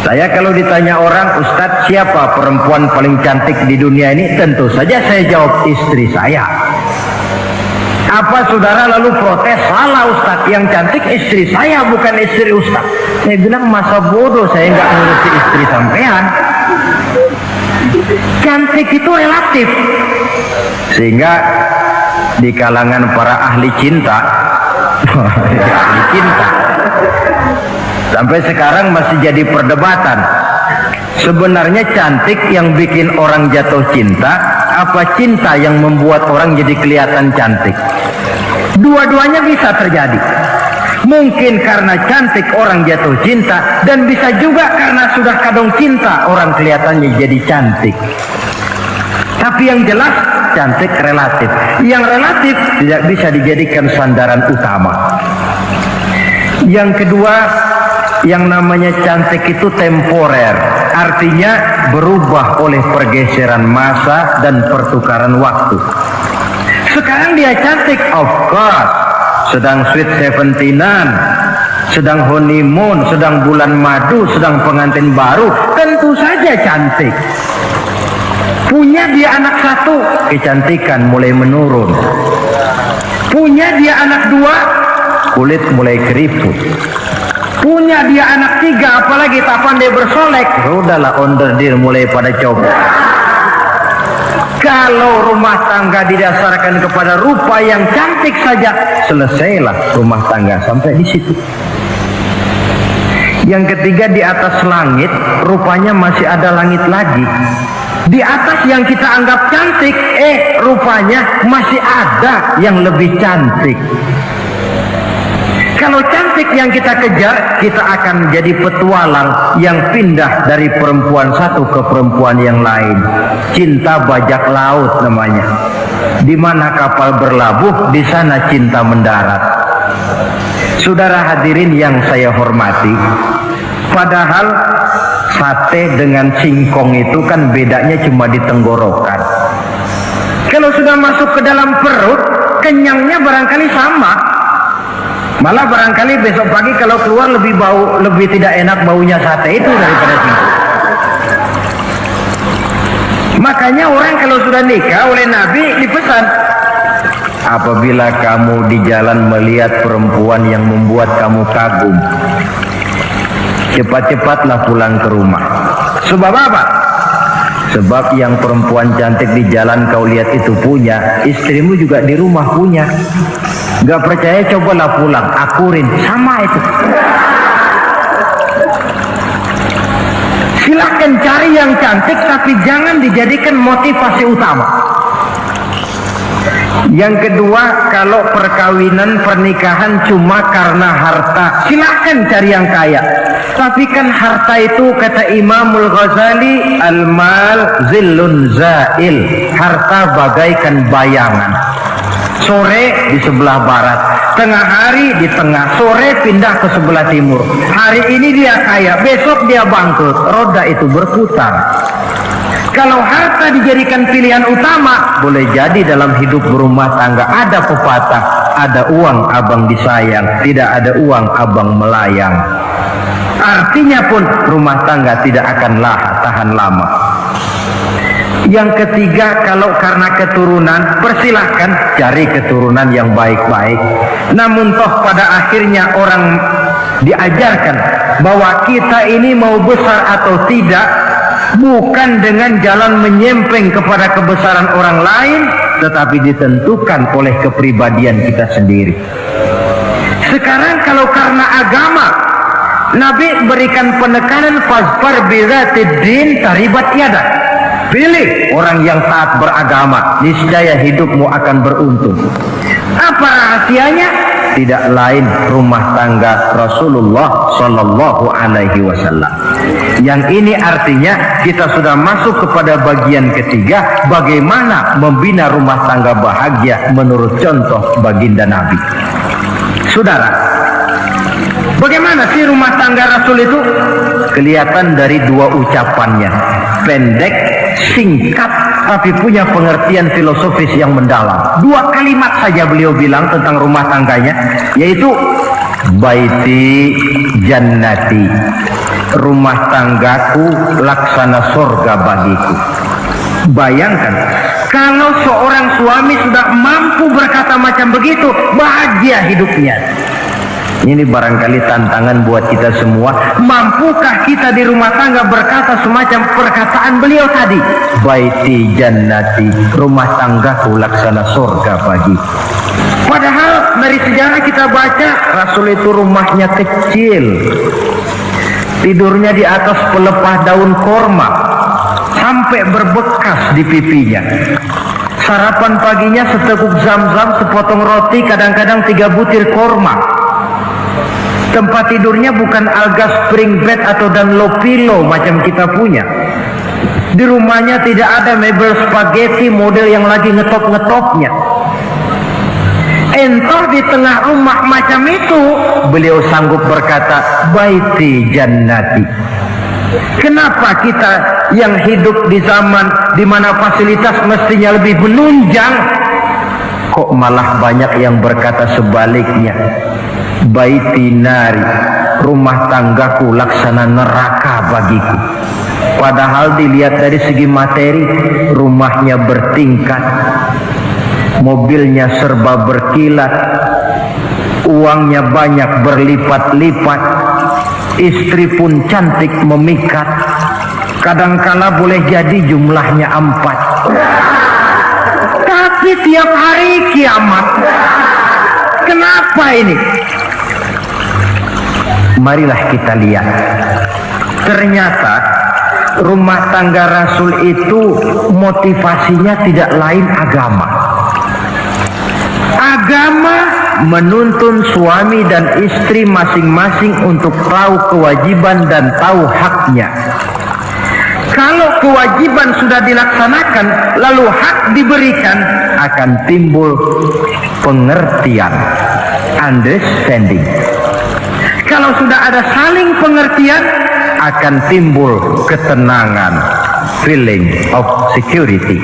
Saya kalau ditanya orang, Ustadz siapa perempuan paling cantik di dunia ini? Tentu saja saya jawab istri saya. Apa saudara lalu protes? Salah Ustadz, yang cantik istri saya bukan istri Ustadz. Saya bilang masa bodoh saya nggak ngurusi istri sampean. Cantik itu relatif. Sehingga di kalangan para ahli cinta, ahli cinta, sampai sekarang masih jadi perdebatan. Sebenarnya cantik yang bikin orang jatuh cinta, apa cinta yang membuat orang jadi kelihatan cantik? Dua-duanya bisa terjadi. Mungkin karena cantik orang jatuh cinta, dan bisa juga karena sudah kadung cinta orang kelihatannya jadi cantik. Tapi yang jelas cantik relatif. Yang relatif tidak bisa dijadikan sandaran utama. Yang kedua, yang namanya cantik itu temporer, artinya berubah oleh pergeseran masa dan pertukaran waktu. Sekarang dia cantik, of course, sedang sweet 17-an, sedang honeymoon, sedang bulan madu, sedang pengantin baru, tentu saja cantik. Punya dia anak satu, kecantikan mulai menurun. Punya dia anak dua, kulit mulai keriput. Punya dia anak tiga, apalagi tak pandai bersolek, udahlah onderdir mulai pada coba. Kalau rumah tangga didasarkan kepada rupa yang cantik saja, selesailah rumah tangga sampai di situ. Yang ketiga, di atas langit rupanya masih ada langit lagi. Di atas yang kita anggap cantik, rupanya masih ada yang lebih cantik. Kalau cantik yang kita kejar, kita akan jadi petualang yang pindah dari perempuan satu ke perempuan yang lain. Cinta bajak laut namanya. Di mana kapal berlabuh, di sana cinta mendarat. Saudara hadirin yang saya hormati, padahal sate dengan singkong itu kan bedanya cuma di tenggorokan. Kalau sudah masuk ke dalam perut, kenyangnya barangkali sama. Malah barangkali besok pagi kalau keluar lebih tidak enak baunya sate itu daripada singkong. Makanya orang kalau sudah nikah oleh Nabi dipesan, apabila kamu di jalan melihat perempuan yang membuat kamu kagum, cepat-cepatlah pulang ke rumah. Sebab apa? Sebab yang perempuan cantik di jalan kau lihat itu punya, istrimu juga di rumah punya. Gak percaya, cobalah pulang, akurin, sama itu. Silakan cari yang cantik, tapi jangan dijadikan motivasi utama. Yang kedua, kalau perkawinan pernikahan cuma karena harta, silakan cari yang kaya. Tapi kan harta itu, kata Imamul Ghazali, al-mal zillun zail, harta bagaikan bayangan. Sore di sebelah barat, tengah hari di tengah, sore pindah ke sebelah timur. Hari ini dia kaya, besok dia bangkrut, roda itu berputar. Kalau harta dijadikan pilihan utama, boleh jadi dalam hidup berumah tangga ada pepatah, ada uang abang disayang, tidak ada uang abang melayang. Artinya pun rumah tangga tidak akan tahan lama. Yang ketiga, kalau karena keturunan, persilahkan cari keturunan yang baik-baik. Namun toh pada akhirnya orang diajarkan bahwa kita ini mau besar atau tidak bukan dengan jalan menyempeng kepada kebesaran orang lain, tetapi ditentukan oleh kepribadian kita sendiri. Sekarang kalau karena agama, Nabi berikan penekanan fasfar bizatid din taribat yada. Pilih orang yang taat beragama, niscaya hidupmu akan beruntung. Apa rahasianya? Tidak lain rumah tangga Rasulullah Sallallahu Alaihi Wasallam. Yang ini artinya kita sudah masuk kepada bagian ketiga, bagaimana membina rumah tangga bahagia menurut contoh baginda Nabi. Saudara, bagaimana sih rumah tangga Rasul itu? Kelihatan dari dua ucapannya, pendek, singkat, tapi punya pengertian filosofis yang mendalam. Dua kalimat saja beliau bilang tentang rumah tangganya, yaitu baiti jannati, rumah tanggaku laksana surga bagiku. Bayangkan kalau seorang suami sudah mampu berkata macam begitu, bahagia hidupnya. Ini barangkali tantangan buat kita semua. Mampukah kita di rumah tangga berkata semacam perkataan beliau tadi? Baiti jannati, rumah tanggaku laksana surga bagi. Padahal dari sejarah kita baca, Rasul itu rumahnya kecil, tidurnya di atas pelepah daun korma, sampai berbekas di pipinya. Sarapan paginya seteguk zam-zam, sepotong roti, kadang-kadang 3 butir korma. Tempat tidurnya bukan alga spring bed atau Dunlopillow macam kita punya. Di rumahnya tidak ada mebel spaghetti model yang lagi ngetop-ngetopnya. Entah di tengah rumah macam itu, beliau sanggup berkata, baiti jannati. Kenapa kita yang hidup di zaman di mana fasilitas mestinya lebih menunjang, kok malah banyak yang berkata sebaliknya? Baiti nari, rumah tanggaku laksana neraka bagiku. Padahal dilihat dari segi materi, rumahnya bertingkat, mobilnya serba berkilat, uangnya banyak berlipat-lipat, istri pun cantik memikat, kadangkala boleh jadi jumlahnya 4. Tapi tiap hari kiamat. Kenapa ini? Marilah kita lihat. Ternyata rumah tangga Rasul itu motivasinya tidak lain agama. Agama menuntun suami dan istri masing-masing untuk tahu kewajiban dan tahu haknya. Kalau kewajiban sudah dilaksanakan, lalu hak diberikan, akan timbul pengertian, understanding. Kalau sudah ada saling pengertian, akan timbul ketenangan, feeling of security.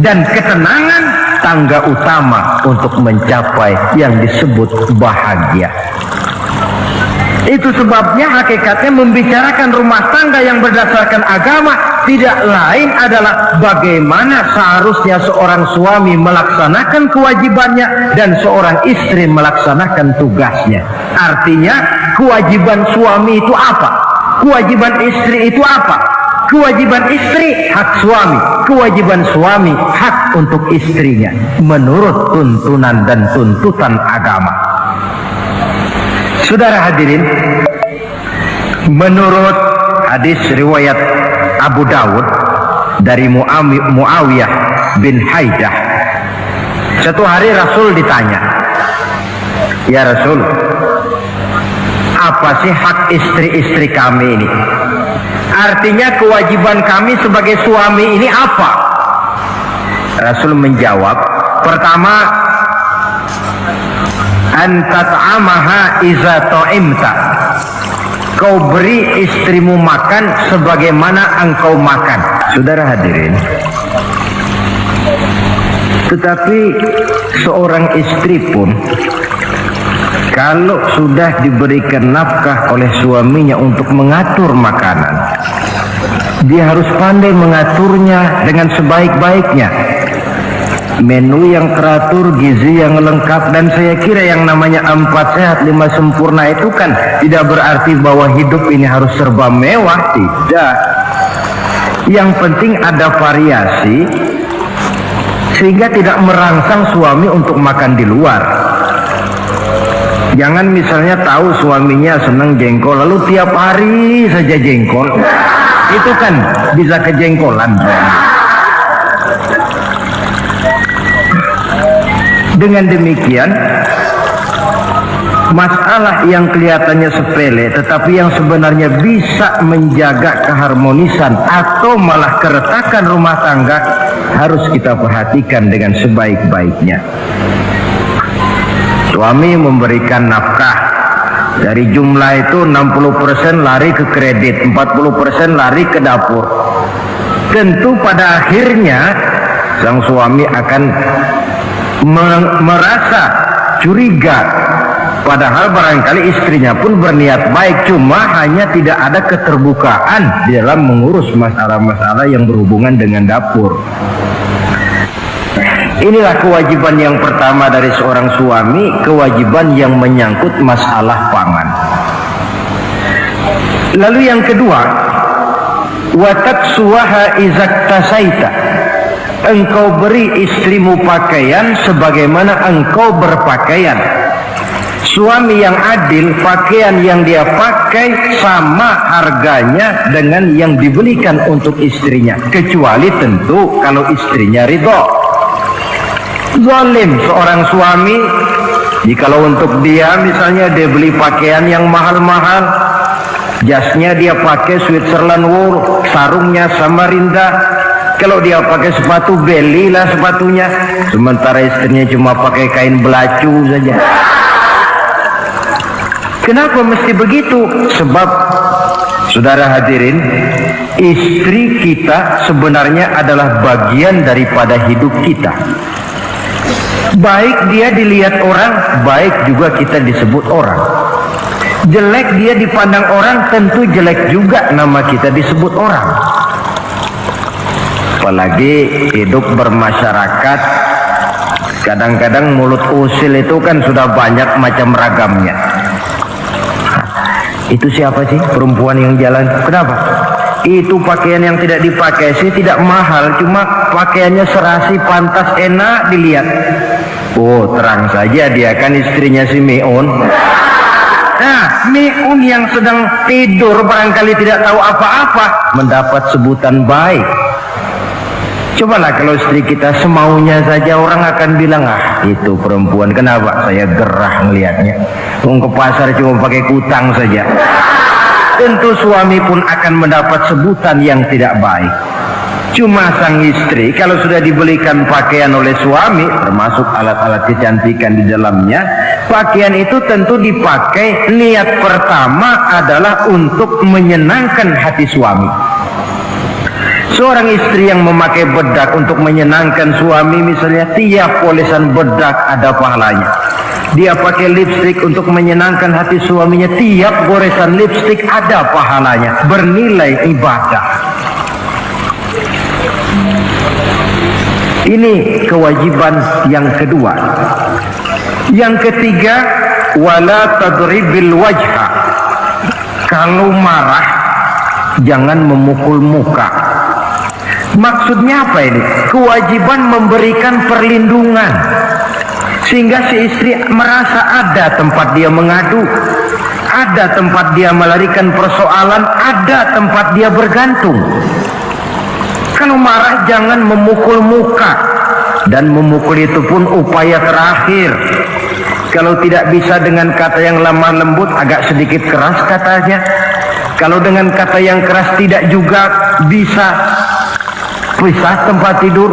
Dan ketenangan tangga utama untuk mencapai yang disebut bahagia. Itu sebabnya hakikatnya membicarakan rumah tangga yang berdasarkan agama tidak lain adalah bagaimana seharusnya seorang suami melaksanakan kewajibannya dan seorang istri melaksanakan tugasnya. Artinya kewajiban suami itu apa? Kewajiban istri itu apa? Kewajiban istri hak suami, kewajiban suami hak untuk istrinya menurut tuntunan dan tuntutan agama. Saudara hadirin, menurut hadis riwayat Abu Dawud dari Muawiyah bin Haidah, satu hari Rasul ditanya, ya Rasul, apa sih hak istri-istri kami ini? Artinya kewajiban kami sebagai suami ini apa? Rasul menjawab, pertama, antat'amaha iza ta'imta, kau beri istrimu makan sebagaimana engkau makan. Saudara hadirin, tetapi seorang istri pun kalau sudah diberikan nafkah oleh suaminya untuk mengatur makanan, dia harus pandai mengaturnya dengan sebaik-baiknya. Menu yang teratur, gizi yang lengkap, dan saya kira yang namanya 4 sehat 5 sempurna itu kan tidak berarti bahwa hidup ini harus serba mewah, tidak. Yang penting ada variasi sehingga tidak merangsang suami untuk makan di luar. Jangan misalnya tahu suaminya senang jengkol lalu tiap hari saja jengkol, itu kan bisa kejengkolan. Dengan demikian, masalah yang kelihatannya sepele tetapi yang sebenarnya bisa menjaga keharmonisan atau malah keretakan rumah tangga harus kita perhatikan dengan sebaik-baiknya. Suami memberikan nafkah, dari jumlah itu 60% lari ke kredit, 40% lari ke dapur. Tentu pada akhirnya sang suami akan merasa curiga, padahal barangkali istrinya pun berniat baik, cuma hanya tidak ada keterbukaan di dalam mengurus masalah-masalah yang berhubungan dengan dapur. Inilah kewajiban yang pertama dari seorang suami, kewajiban yang menyangkut masalah pangan. Lalu yang kedua, wataksuwaha izaktasaita, engkau beri istrimu pakaian sebagaimana engkau berpakaian. Suami yang adil, pakaian yang dia pakai sama harganya dengan yang dibelikan untuk istrinya, kecuali tentu kalau istrinya ridho. Zalim seorang suami jikalau untuk dia misalnya dia beli pakaian yang mahal-mahal, jasnya dia pakai Switzerland wool, sarungnya Samarinda, kalau dia pakai sepatu belilah sepatunya, sementara istrinya cuma pakai kain belacu saja. Kenapa mesti begitu? Sebab saudara hadirin, istri kita sebenarnya adalah bagian daripada hidup kita. Baik dia dilihat orang, baik juga kita disebut orang. Jelek dia dipandang orang, tentu jelek juga nama kita disebut orang. Apalagi hidup bermasyarakat, kadang-kadang mulut usil itu kan sudah banyak macam ragamnya. Itu siapa sih perempuan yang jalan? Kenapa? Itu pakaian yang tidak dipakai sih tidak mahal, cuma pakaiannya serasi, pantas, enak dilihat. Oh, terang saja dia kan istrinya si Miun. Nah, Miun yang sedang tidur barangkali tidak tahu apa-apa mendapat sebutan baik. Cobalah kalau istri kita semaunya saja, orang akan bilang, ah itu perempuan, kenapa saya gerah melihatnya, ke pasar cuma pakai kutang saja. Tentu suami pun akan mendapat sebutan yang tidak baik. Cuma sang istri kalau sudah dibelikan pakaian oleh suami, termasuk alat-alat kecantikan di dalamnya, pakaian itu tentu dipakai niat pertama adalah untuk menyenangkan hati suami. Seorang istri yang memakai bedak untuk menyenangkan suami, misalnya tiap polesan bedak ada pahalanya. Dia pakai lipstik untuk menyenangkan hati suaminya, tiap goresan lipstik ada pahalanya, bernilai ibadah. Ini kewajiban yang kedua. Yang ketiga, wala tadribil wajha. Kalau marah jangan memukul muka. Maksudnya apa ini? Kewajiban memberikan perlindungan, sehingga si istri merasa ada tempat dia mengadu, ada tempat dia melarikan persoalan, ada tempat dia bergantung. Kalau marah jangan memukul muka, dan memukul itu pun upaya terakhir. Kalau tidak bisa dengan kata yang lemah lembut, agak sedikit keras katanya. Kalau dengan kata yang keras tidak juga bisa, pisah tempat tidur.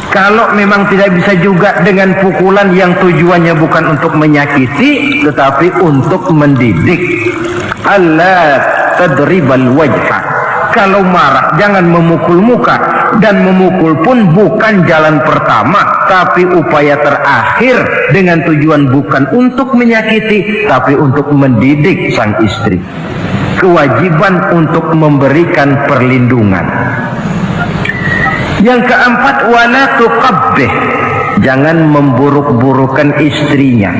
Kalau memang tidak bisa juga dengan pukulan yang tujuannya bukan untuk menyakiti tetapi untuk mendidik. Allah tadribal wajha. Kalau marah jangan memukul muka, dan memukul pun bukan jalan pertama tapi upaya terakhir, dengan tujuan bukan untuk menyakiti tapi untuk mendidik sang istri. Kewajiban untuk memberikan perlindungan. Yang keempat, wala tuqabbih. Jangan memburuk-burukan istrinya.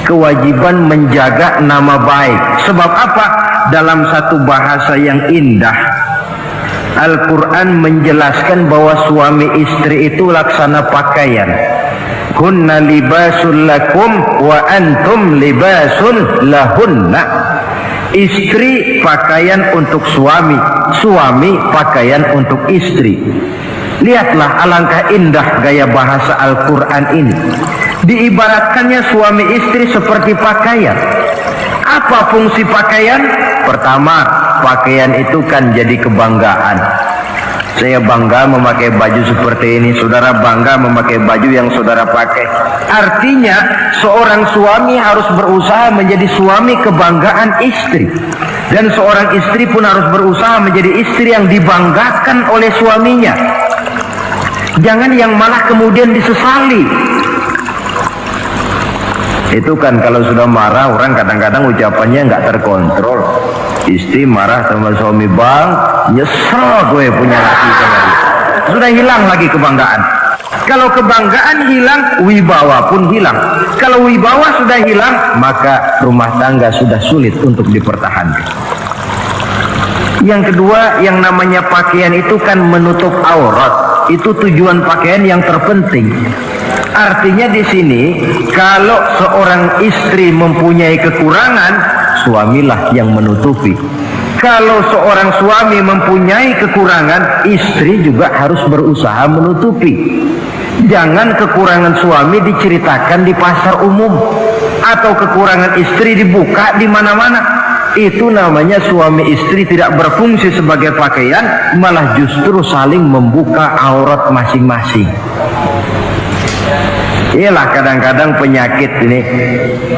Kewajiban menjaga nama baik. Sebab apa? Dalam satu bahasa yang indah, Al-Quran menjelaskan bahwa suami istri itu laksana pakaian. Hunna libasul lakum wa antum libasun lahunna. Istri pakaian untuk suami, suami pakaian untuk istri. Lihatlah alangkah indah gaya bahasa Al-Quran ini. Diibaratkannya suami istri seperti pakaian. Apa fungsi pakaian? Pertama, pakaian itu kan jadi kebanggaan. Saya bangga memakai baju seperti ini, saudara bangga memakai baju yang saudara pakai. Artinya seorang suami harus berusaha menjadi suami kebanggaan istri, dan seorang istri pun harus berusaha menjadi istri yang dibanggakan oleh suaminya. Jangan yang malah kemudian disesali. Itu kan kalau sudah marah orang kadang-kadang ucapannya nggak terkontrol. Istri marah sama suami, bang, nyesel gue punya laki kemarin. Sudah hilang lagi kebanggaan. Kalau kebanggaan hilang, wibawa pun hilang. Kalau wibawa sudah hilang, maka rumah tangga sudah sulit untuk dipertahankan. Yang kedua, yang namanya pakaian itu kan menutup aurat. Itu tujuan pakaian yang terpenting. Artinya di sini, kalau seorang istri mempunyai kekurangan, suamilah yang menutupi. Kalau seorang suami mempunyai kekurangan, istri juga harus berusaha menutupi. Jangan kekurangan suami diceritakan di pasar umum, atau kekurangan istri dibuka di mana-mana. Itu namanya suami istri tidak berfungsi sebagai pakaian, malah justru saling membuka aurat masing-masing. Iyalah kadang-kadang penyakit ini.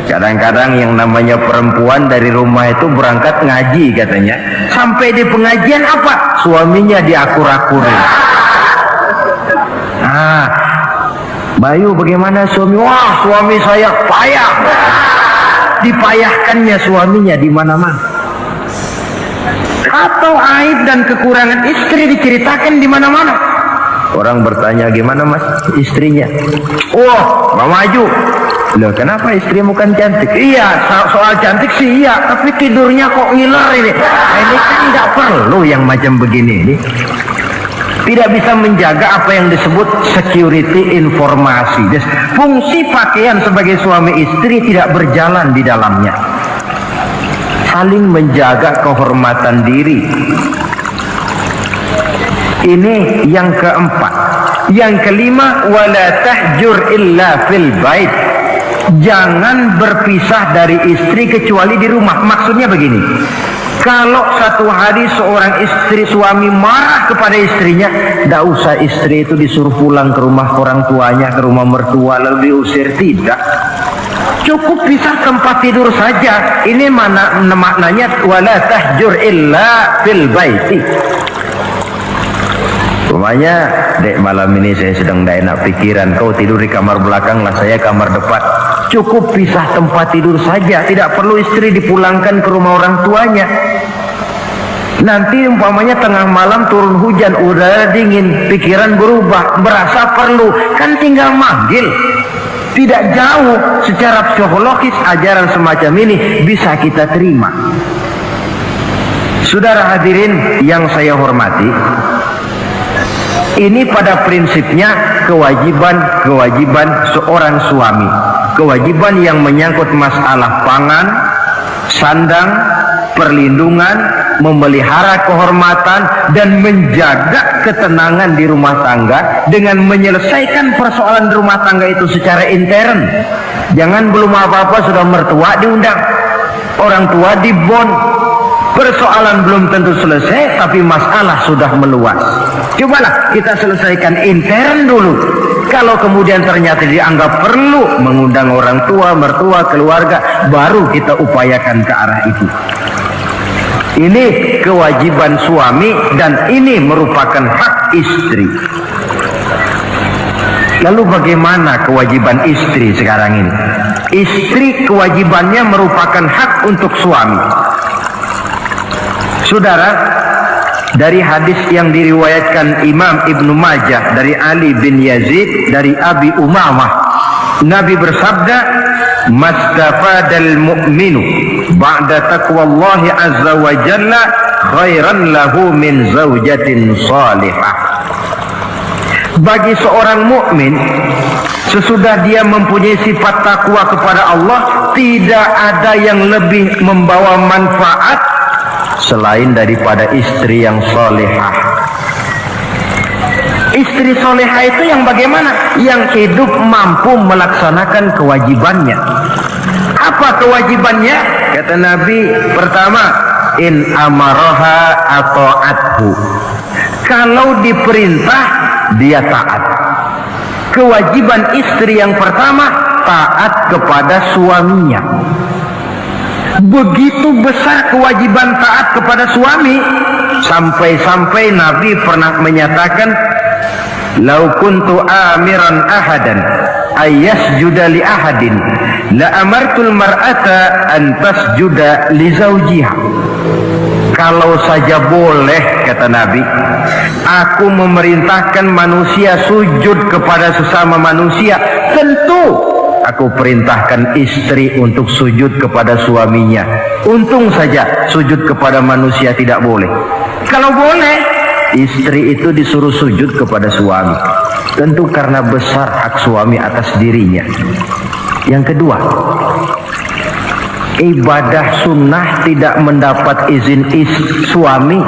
Kadang-kadang yang namanya perempuan dari rumah itu berangkat ngaji katanya, sampai di pengajian apa? Suaminya diakur-akurin. Bayu bagaimana suami? Wah, suami saya payah. Dipayahkannya suaminya di mana-mana. Atau aib dan kekurangan istri diceritakan di mana-mana. Orang bertanya, gimana mas istrinya? Oh, mau maju. Loh, kenapa istrimu kan cantik? Iya, soal cantik sih iya, tapi tidurnya kok ngiler ini. Ini kan nggak perlu yang macam begini ini. Tidak bisa menjaga apa yang disebut security informasi. Fungsi pakaian sebagai suami istri tidak berjalan di dalamnya. Saling menjaga kehormatan diri. Ini yang keempat. Yang kelima, wala tahjur illa fil bait. Jangan berpisah dari istri kecuali di rumah. Maksudnya begini, kalau satu hari seorang istri suami marah kepada istrinya, tidak usah istri itu disuruh pulang ke rumah orang tuanya, ke rumah mertua lalu diusir, tidak. Cukup pisah tempat tidur saja. Ini maknanya wala tahjur illa fil baiti. Rumahnya, dek malam ini saya sedang tidak enak pikiran, kau tidur di kamar belakang lah, saya kamar depan. Cukup pisah tempat tidur saja, tidak perlu istri dipulangkan ke rumah orang tuanya. Nanti umpamanya tengah malam turun hujan, udara dingin, pikiran berubah, berasa perlu, kan tinggal manggil. Tidak jauh secara psikologis ajaran semacam ini bisa kita terima. Saudara hadirin yang saya hormati, ini pada prinsipnya kewajiban seorang suami, kewajiban yang menyangkut masalah pangan, sandang, perlindungan, memelihara kehormatan dan menjaga ketenangan di rumah tangga dengan menyelesaikan persoalan rumah tangga itu secara intern. Jangan belum apa-apa sudah mertua diundang, orang tua dibon, persoalan belum tentu selesai tapi masalah sudah meluas. Cobalah kita selesaikan intern dulu. Kalau kemudian ternyata dianggap perlu mengundang orang tua, mertua, keluarga, baru kita upayakan ke arah itu. Ini kewajiban suami dan ini merupakan hak istri. Lalu bagaimana kewajiban istri sekarang ini? Istri kewajibannya merupakan hak untuk suami. Saudara, dari hadis yang diriwayatkan Imam Ibnu Majah dari Ali bin Yazid dari Abi Umamah, Nabi bersabda, "Mastafadal mu'minu ba'da taqwallahi azza wa jalla khairan lahu min zaujatin salihah." Bagi seorang mukmin, sesudah dia mempunyai sifat takwa kepada Allah, tidak ada yang lebih membawa manfaat selain daripada istri yang solehah. Istri solehah itu yang bagaimana? Yang hidup mampu melaksanakan kewajibannya. Apa kewajibannya? Kata Nabi, pertama, in amaroha ata'athu. Kalau diperintah, dia taat. Kewajiban istri yang pertama, taat kepada suaminya. Begitu besar kewajiban taat kepada suami, sampai-sampai Nabi pernah menyatakan, "Lau kuntu amiran ahadan ayyasjuda li ahadin la amartul mar'ata an tasjuda li zawjiha." Kalau saja boleh, kata Nabi, aku memerintahkan manusia sujud kepada sesama manusia, tentu aku perintahkan istri untuk sujud kepada suaminya. Untung saja sujud kepada manusia tidak boleh. Kalau boleh, istri itu disuruh sujud kepada suami. Tentu karena besar hak suami atas dirinya. Yang kedua, ibadah sunnah tidak mendapat izin suami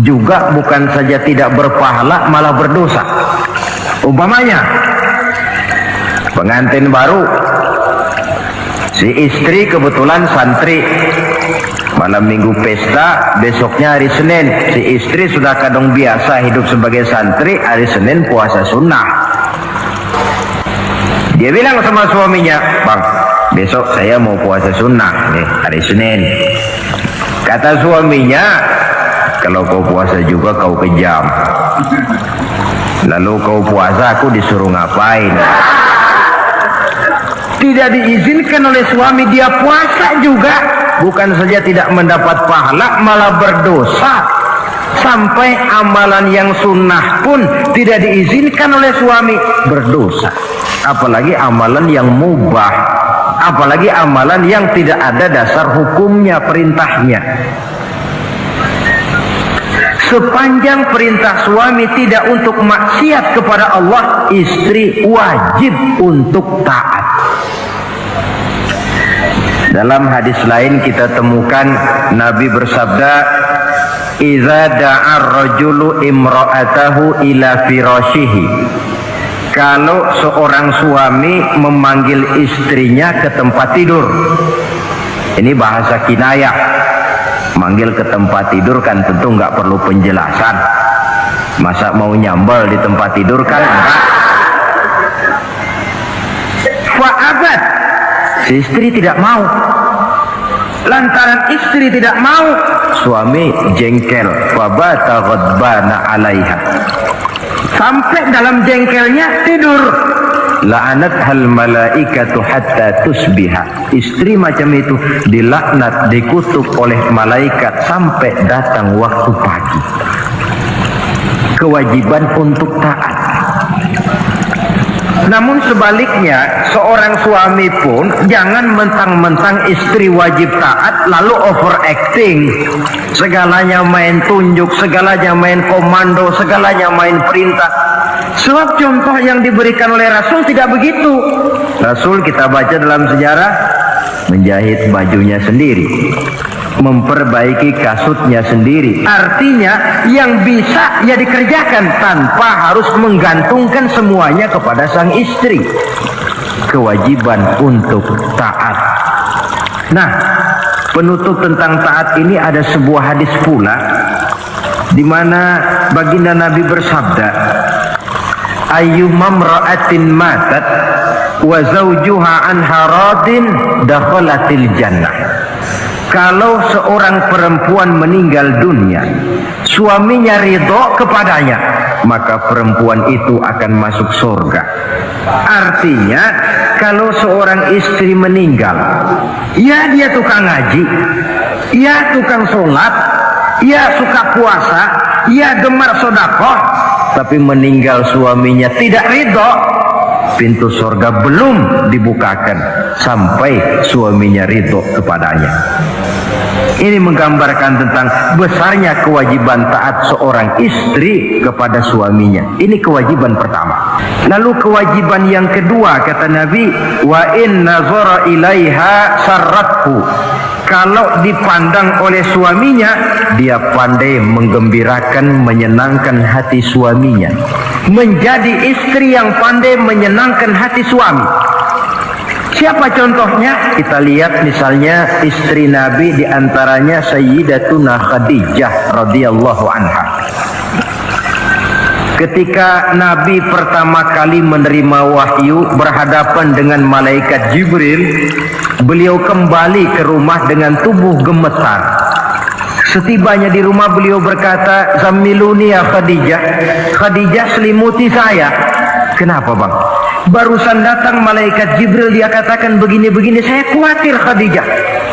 juga bukan saja tidak berpahala, malah berdosa. Umpamanya pengantin baru, si istri kebetulan santri, malam minggu pesta, besoknya hari Senin, si istri sudah kadang biasa hidup sebagai santri, hari Senin puasa sunnah. Dia bilang sama suaminya, "Bang, besok saya mau puasa sunnah nih, hari Senin." Kata suaminya, "Kalau kau puasa juga kau kejam. Lalu kau puasa, aku disuruh ngapain?" Tidak diizinkan oleh suami, dia puasa juga. Bukan saja tidak mendapat pahala, malah berdosa. Sampai amalan yang sunnah pun tidak diizinkan oleh suami, berdosa. Apalagi amalan yang mubah, apalagi amalan yang tidak ada dasar hukumnya, perintahnya. Sepanjang perintah suami tidak untuk maksiat kepada Allah, istri wajib untuk taat. Dalam hadis lain kita temukan Nabi bersabda, "Idza da'a ar-rajulu imra'atahu ila firashihi." Kalau seorang suami memanggil istrinya ke tempat tidur. Ini bahasa kinayah. Manggil ke tempat tidur kan tentu nggak perlu penjelasan. Masa mau nyambal di tempat tidur kan enggak. Fa'abat, si istri tidak mau. Lantaran istri tidak mau, suami jengkel. Fabata ghadbana 'alaiha. Sampai dalam jengkelnya tidur. la'anathal malaikatu hatta tusbiha. Istri macam itu dilaknat, dikutuk oleh malaikat sampai datang waktu pagi. Kewajiban untuk taat. Namun sebaliknya, seorang suami pun jangan mentang-mentang istri wajib taat lalu overacting. Segalanya main tunjuk, segalanya main komando, segalanya main perintah. Sebab contoh yang diberikan oleh Rasul tidak begitu. Rasul kita baca dalam sejarah menjahit bajunya sendiri, memperbaiki kasutnya sendiri. Artinya yang bisa ya dikerjakan tanpa harus menggantungkan semuanya kepada sang istri. Kewajiban untuk taat. Nah, penutup tentang taat ini ada sebuah hadis pula di mana baginda Nabi bersabda, ayyumam ra'atin matat wa zawjuha anha radin dakhalatil jannah. Kalau seorang perempuan meninggal dunia, suaminya ridho kepadanya, maka perempuan itu akan masuk surga. Artinya, kalau seorang istri meninggal, ya dia tukang ngaji, ya tukang sholat, ya suka puasa, ya gemar sodakoh, tapi meninggal suaminya tidak ridho, pintu surga belum dibukakan sampai suaminya ridho kepadanya. Ini menggambarkan tentang besarnya kewajiban taat seorang istri kepada suaminya. Ini kewajiban pertama. Lalu kewajiban yang kedua, kata Nabi, wa in nazara ilaiha sarrathu. Kalau dipandang oleh suaminya, dia pandai menggembirakan, menyenangkan hati suaminya. Menjadi istri yang pandai menyenangkan hati suami. Siapa contohnya? Kita lihat misalnya istri Nabi, diantaranya Sayyidatuna Khadijah radhiyallahu anha. Ketika Nabi pertama kali menerima wahyu berhadapan dengan malaikat Jibril, beliau kembali ke rumah dengan tubuh gemetar. Setibanya di rumah beliau berkata, "Zammiluni ya Khadijah." Khadijah, selimuti saya. Kenapa bang? Barusan datang malaikat Jibril, dia katakan begini-begini, saya khawatir Khadijah.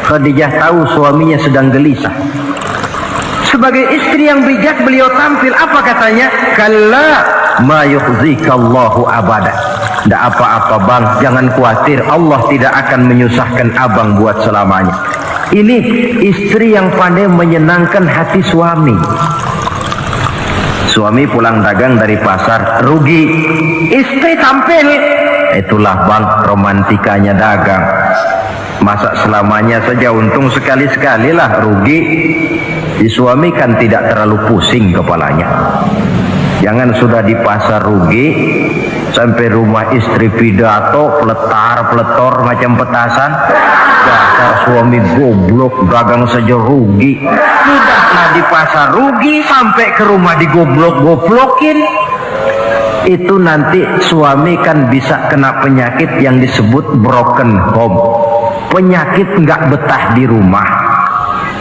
Khadijah tahu suaminya sedang gelisah. Sebagai istri yang bijak beliau tampil, apa katanya? Kalla ma yukhzikallahu abada. Tidak apa-apa bang, jangan khawatir, Allah tidak akan menyusahkan abang buat selamanya. Ini istri yang pandai menyenangkan hati suami. Suami pulang dagang dari pasar, rugi. Istri tampil. Itulah bang, romantikanya dagang. Masa selamanya saja, untung sekali-sekali lah rugi. Si suami kan tidak terlalu pusing kepalanya. Jangan sudah di pasar rugi, sampai rumah istri pidato, peletar-peletor macam petasan. Dasar suami goblok, dagang saja rugi. Sudahlah di pasar rugi, sampai ke rumah digoblok-goblokin. Itu nanti suami kan bisa kena penyakit yang disebut broken home. Penyakit nggak betah di rumah.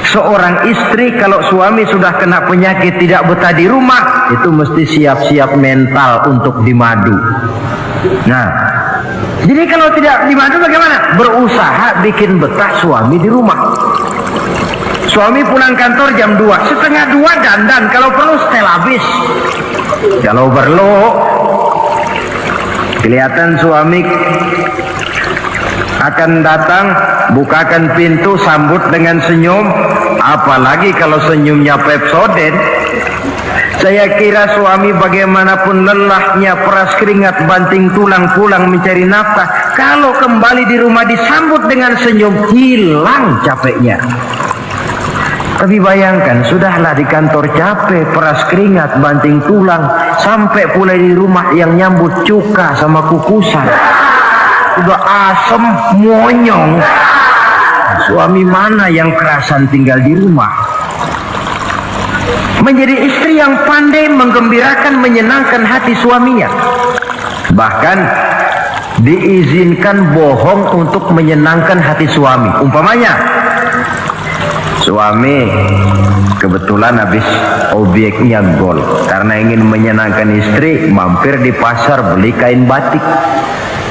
Seorang istri kalau suami sudah kena penyakit tidak betah di rumah, itu mesti siap-siap mental untuk dimadu. Nah, jadi kalau tidak dimadu bagaimana? Berusaha bikin betah suami di rumah. Suami pulang kantor jam 2, setengah 2 dandan, kalau perlu setel habis. Kalau perlu kelihatan suami akan datang, bukakan pintu, sambut dengan senyum. Apalagi kalau senyumnya Pepsodent. Saya kira suami bagaimanapun lelahnya, peras keringat, banting tulang, pulang mencari nafkah, kalau kembali di rumah disambut dengan senyum, hilang capeknya. Tapi bayangkan, sudahlah di kantor capek, peras keringat, banting tulang, sampai pula di rumah yang nyambut cuka sama kukusan. Udah asem, monyong. Suami mana yang kerasan tinggal di rumah? Menjadi istri yang pandai menggembirakan, menyenangkan hati suaminya. Bahkan diizinkan bohong untuk menyenangkan hati suami. Umpamanya, suami kebetulan habis obyeknya gol, karena ingin menyenangkan istri, mampir di pasar beli kain batik.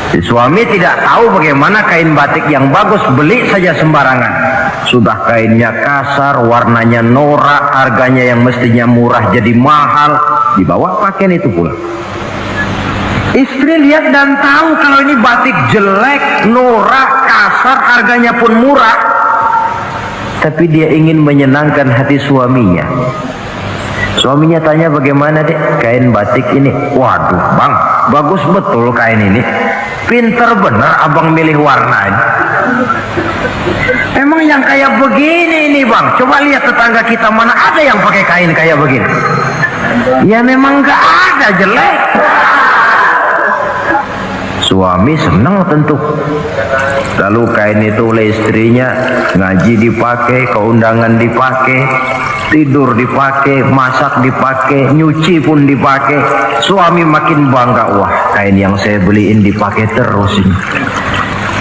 Si suami tidak tahu bagaimana kain batik yang bagus, beli saja sembarangan. Sudah kainnya kasar, warnanya norak, harganya yang mestinya murah jadi mahal, dibawa pakaian itu pula. Istri lihat dan tahu kalau ini batik jelek, norak, kasar, harganya pun murah. Tapi dia ingin menyenangkan hati suaminya. Suaminya tanya, bagaimana dek kain batik ini? Waduh bang, bagus betul kain ini. Pinter bener abang milih warna ini. Emang yang kayak begini ini bang, coba lihat tetangga kita mana ada yang pakai kain kayak begini. Ya memang gak ada, jelek. Suami senang tentu. Lalu kain itu oleh istrinya, ngaji dipakai, keundangan dipakai, tidur dipakai, masak dipakai, nyuci pun dipakai. Suami makin bangga, wah kain yang saya beliin dipakai terus ini.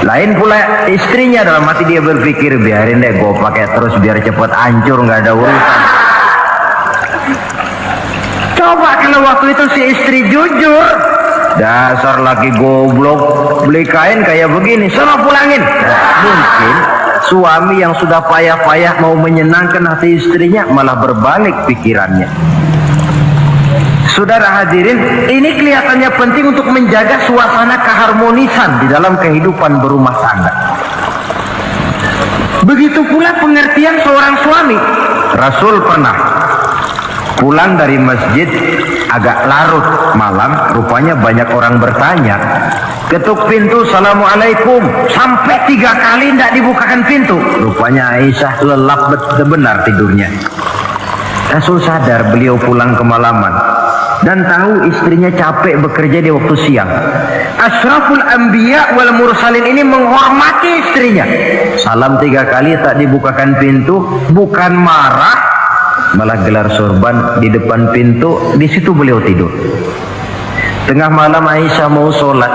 Lain pula istrinya, dalam hati dia berpikir, biarin deh gue pakai terus biar cepet hancur, nggak ada urusan. Coba kalau waktu itu si istri jujur, dasar laki goblok, beli kain kayak begini, sono pulangin. Mungkin suami yang sudah payah-payah mau menyenangkan hati istrinya malah berbalik pikirannya. Saudara hadirin, ini kelihatannya penting untuk menjaga suasana keharmonisan di dalam kehidupan berumah tangga. Begitu pula pengertian seorang suami. Rasul pernah pulang dari masjid agak larut malam, rupanya banyak orang bertanya. Ketuk pintu, assalamualaikum, sampai 3 kali tidak dibukakan pintu. Rupanya Aisyah lelap benar tidurnya. Rasul sadar beliau pulang kemalaman dan tahu istrinya capek bekerja di waktu siang. Asyraful anbiya wal mursalin ini menghormati istrinya. Salam 3 kali tak dibukakan pintu, bukan marah, malah gelar sorban di depan pintu. Di situ beliau tidur. Tengah malam Aisyah mau sholat,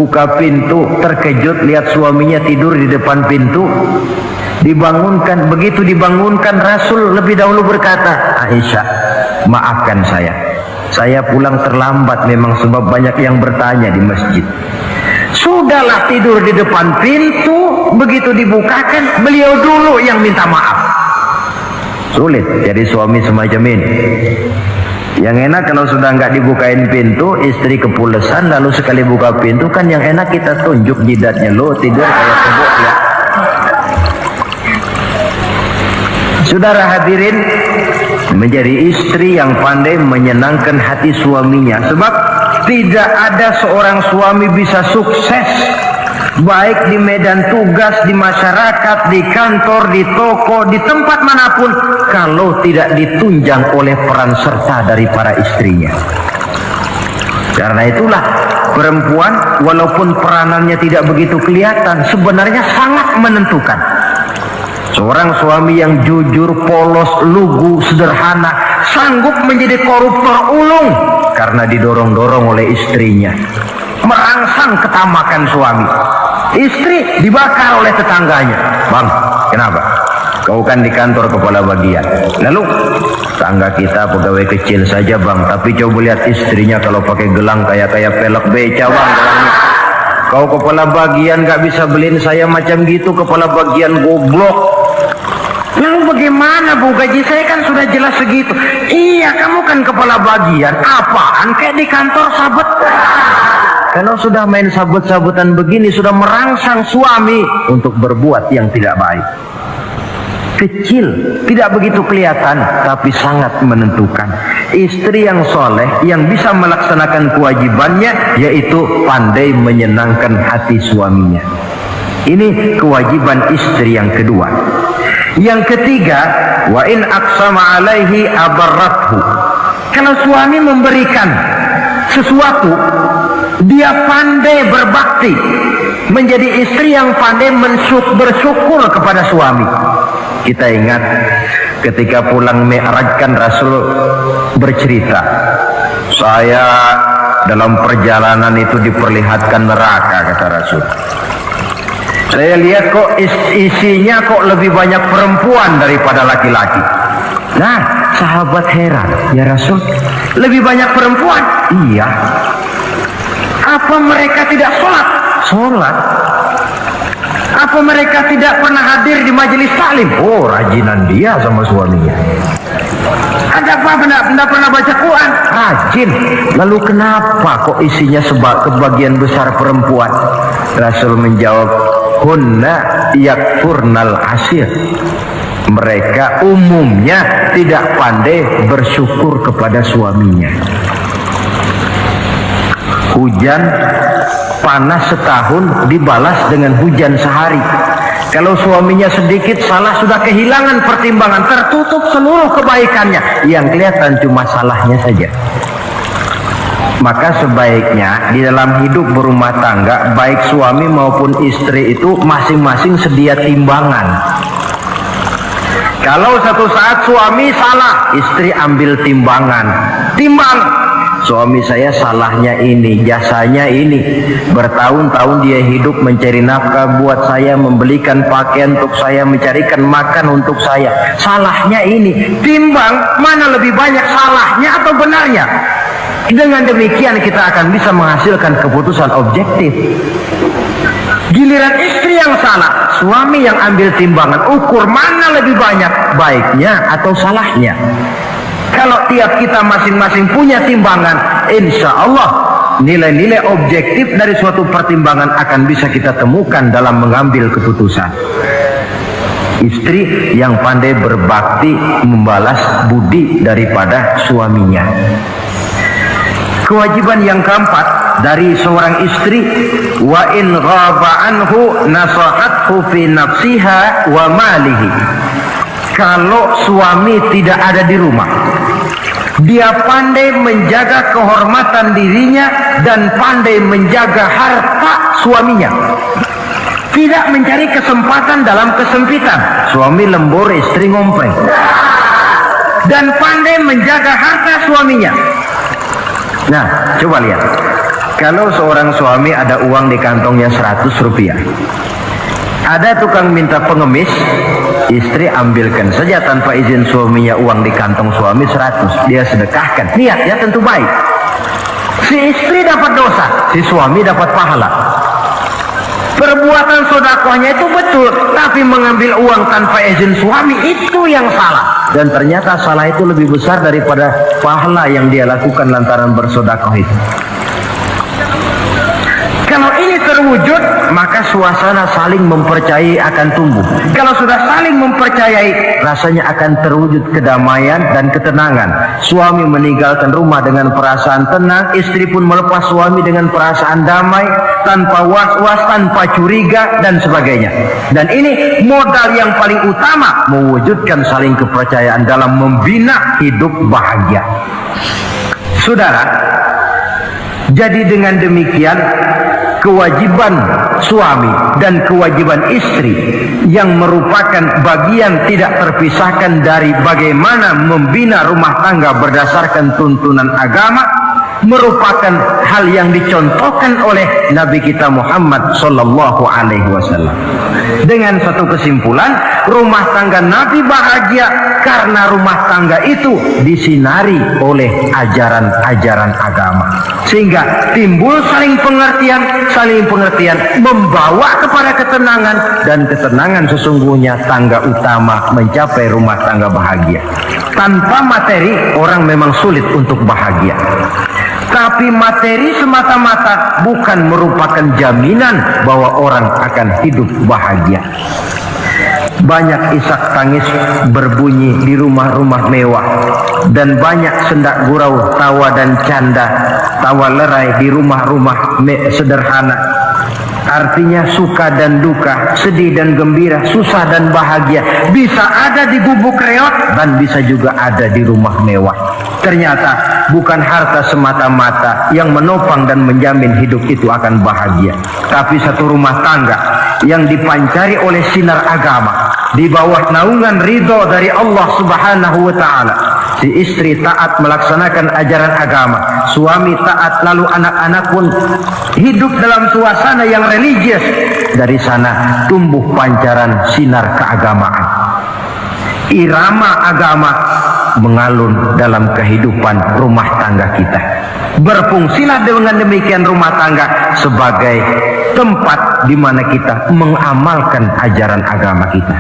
buka pintu, terkejut lihat suaminya tidur di depan pintu. Dibangunkan. Begitu dibangunkan, Rasul lebih dahulu berkata, Aisyah, maafkan saya pulang terlambat memang sebab banyak yang bertanya di masjid. Sudahlah tidur di depan pintu, begitu dibukakan beliau dulu yang minta maaf. Sulit jadi suami semacam ini. Yang enak kalau sudah nggak dibukain pintu, istri kepulesan, lalu sekali buka pintu kan yang enak kita tunjuk jidatnya, lo tidur kayak kebo ya. Saudara hadirin, menjadi istri yang pandai menyenangkan hati suaminya, sebab tidak ada seorang suami bisa sukses baik di medan tugas, di masyarakat, di kantor, di toko, di tempat manapun kalau tidak ditunjang oleh peran serta dari para istrinya. Karena itulah perempuan walaupun peranannya tidak begitu kelihatan, sebenarnya sangat menentukan. Seorang suami yang jujur, polos, lugu, sederhana, sanggup menjadi koruptor ulung karena didorong-dorong oleh istrinya. Merangsang ketamakan suami. Istri dibakar oleh tetangganya. Bang, kenapa? Kau kan di kantor kepala bagian. Lalu, tangga kita pegawai kecil saja bang, tapi coba lihat istrinya kalau pakai gelang kayak pelek beca bang. Kau kepala bagian gak bisa beliin saya macam gitu, kepala bagian goblok. Lalu bagaimana bu, gaji saya kan sudah jelas segitu. Iya, kamu kan kepala bagian. Apaan kayak di kantor sabet. Kalau sudah main sabut-sabutan begini, sudah merangsang suami untuk berbuat yang tidak baik. Kecil, tidak begitu kelihatan, tapi sangat menentukan. Istri yang soleh, yang bisa melaksanakan kewajibannya, yaitu pandai menyenangkan hati suaminya. Ini kewajiban istri yang kedua. Yang ketiga, wa in aqsama alaihi abarrathu. Kalau suami memberikan sesuatu, dia pandai berbakti, menjadi istri yang pandai bersyukur kepada suami. Kita ingat ketika pulang Mi'raj kan Rasul bercerita, saya dalam perjalanan itu diperlihatkan neraka, kata Rasul. Saya lihat kok isinya kok lebih banyak perempuan daripada laki-laki. Nah, sahabat heran, ya Rasul, lebih banyak perempuan? Iya. Apa mereka tidak sholat? Sholat. Apa mereka tidak pernah hadir di majelis taklim? Oh, rajinan dia sama suaminya. Ada apa benda pernah baca Quran? Rajin. Lalu kenapa kok isinya kebagian besar perempuan? Rasul menjawab, hunna yakfurnal asir. Mereka umumnya tidak pandai bersyukur kepada suaminya. Hujan panas setahun dibalas dengan hujan sehari. Kalau suaminya sedikit salah, sudah kehilangan pertimbangan, tertutup seluruh kebaikannya. Yang kelihatan cuma salahnya saja. Maka sebaiknya di dalam hidup berumah tangga, baik suami maupun istri itu masing-masing sedia timbangan. Kalau satu saat suami salah, istri ambil timbangan. Timbang. Suami saya salahnya ini, jasanya ini. Bertahun-tahun dia hidup mencari nafkah buat saya, membelikan pakaian untuk saya, mencarikan makan untuk saya. Salahnya ini. Timbang mana lebih banyak salahnya atau benarnya. Dengan demikian kita akan bisa menghasilkan keputusan objektif. Giliran istri yang salah, suami yang ambil timbangan, ukur mana lebih banyak baiknya atau salahnya. Kalau tiap kita masing-masing punya timbangan, insya Allah nilai-nilai objektif dari suatu pertimbangan akan bisa kita temukan dalam mengambil keputusan. Istri yang pandai berbakti membalas budi daripada suaminya. Kewajiban yang keempat dari seorang istri, wa in ghaba anhu nasahathu fi nafsiha wa malihi. Kalau suami tidak ada di rumah, dia pandai menjaga kehormatan dirinya dan pandai menjaga harta suaminya. Tidak mencari kesempatan dalam kesempitan. Suami lembur, istri ngompreng. Dan pandai menjaga harta suaminya. Nah, coba lihat. Kalau seorang suami ada uang di kantongnya 100 rupiah. Ada tukang minta pengemis, istri ambilkan saja tanpa izin suaminya uang di kantong suami 100. Dia sedekahkan. Niatnya tentu baik. Si istri dapat dosa, si suami dapat pahala. Perbuatan sedekahnya itu betul, tapi mengambil uang tanpa izin suami itu yang salah. Dan ternyata salah itu lebih besar daripada pahala yang dia lakukan lantaran bersedekah itu. Kalau ini terwujud, maka suasana saling mempercayai akan tumbuh. Kalau sudah saling mempercayai, rasanya akan terwujud kedamaian dan ketenangan. Suami meninggalkan rumah dengan perasaan tenang, istri pun melepas suami dengan perasaan damai, tanpa was-was, tanpa curiga, dan sebagainya. Dan ini modal yang paling utama mewujudkan saling kepercayaan dalam membina hidup bahagia. Saudara, jadi dengan demikian kewajiban suami dan kewajiban istri yang merupakan bagian tidak terpisahkan dari bagaimana membina rumah tangga berdasarkan tuntunan agama merupakan hal yang dicontohkan oleh Nabi kita Muhammad sallallahu alaihi wasallam. Dengan satu kesimpulan, rumah tangga Nabi bahagia karena rumah tangga itu disinari oleh ajaran-ajaran agama. Sehingga timbul saling pengertian membawa kepada ketenangan, dan ketenangan sesungguhnya tangga utama mencapai rumah tangga bahagia. Tanpa materi orang memang sulit untuk bahagia. Tapi materi semata-mata bukan merupakan jaminan bahwa orang akan hidup bahagia. Banyak isak tangis berbunyi di rumah-rumah mewah, dan banyak sendak gurau, tawa dan canda, tawa lerai di rumah-rumah sederhana. Artinya suka dan duka, sedih dan gembira, susah dan bahagia bisa ada di gubuk reot dan bisa juga ada di rumah mewah. Ternyata bukan harta semata-mata yang menopang dan menjamin hidup itu akan bahagia, tapi satu rumah tangga yang dipancari oleh sinar agama di bawah naungan ridho dari Allah Subhanahu wa taala. Si istri taat melaksanakan ajaran agama, suami taat, lalu anak-anak pun hidup dalam suasana yang religius. Dari sana tumbuh pancaran sinar keagamaan. Irama agama mengalun dalam kehidupan rumah tangga kita. Berfungsilah dengan demikian rumah tangga sebagai tempat di mana kita mengamalkan ajaran agama kita.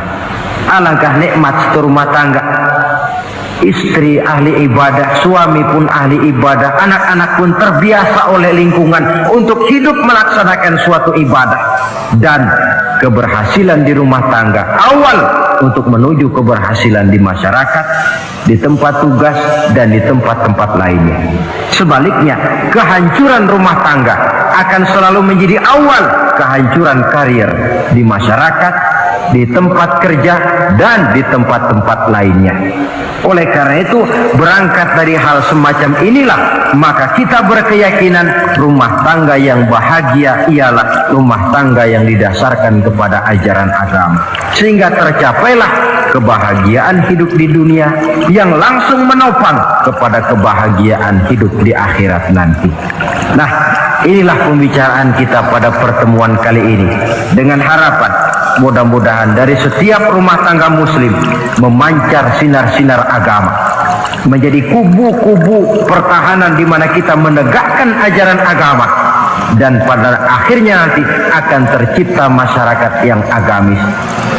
Alangkah nikmat satu rumah tangga. Istri ahli ibadah, suami pun ahli ibadah, anak-anak pun terbiasa oleh lingkungan untuk hidup melaksanakan suatu ibadah. Dan keberhasilan di rumah tangga awal untuk menuju keberhasilan di masyarakat, di tempat tugas, dan di tempat-tempat lainnya. Sebaliknya, kehancuran rumah tangga akan selalu menjadi awal kehancuran karir di masyarakat, di tempat kerja, dan di tempat-tempat lainnya. Oleh karena itu, berangkat dari hal semacam inilah, maka kita berkeyakinan rumah tangga yang bahagia ialah rumah tangga yang didasarkan kepada ajaran agama. Sehingga tercapailah kebahagiaan hidup di dunia yang langsung menopang kepada kebahagiaan hidup di akhirat nanti. Nah, inilah pembicaraan kita pada pertemuan kali ini. Dengan harapan mudah-mudahan dari setiap rumah tangga muslim memancar sinar-sinar agama, menjadi kubu-kubu pertahanan di mana kita menegakkan ajaran agama, dan pada akhirnya nanti akan tercipta masyarakat yang agamis.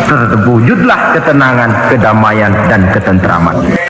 Terwujudlah ketenangan, kedamaian, dan ketentraman.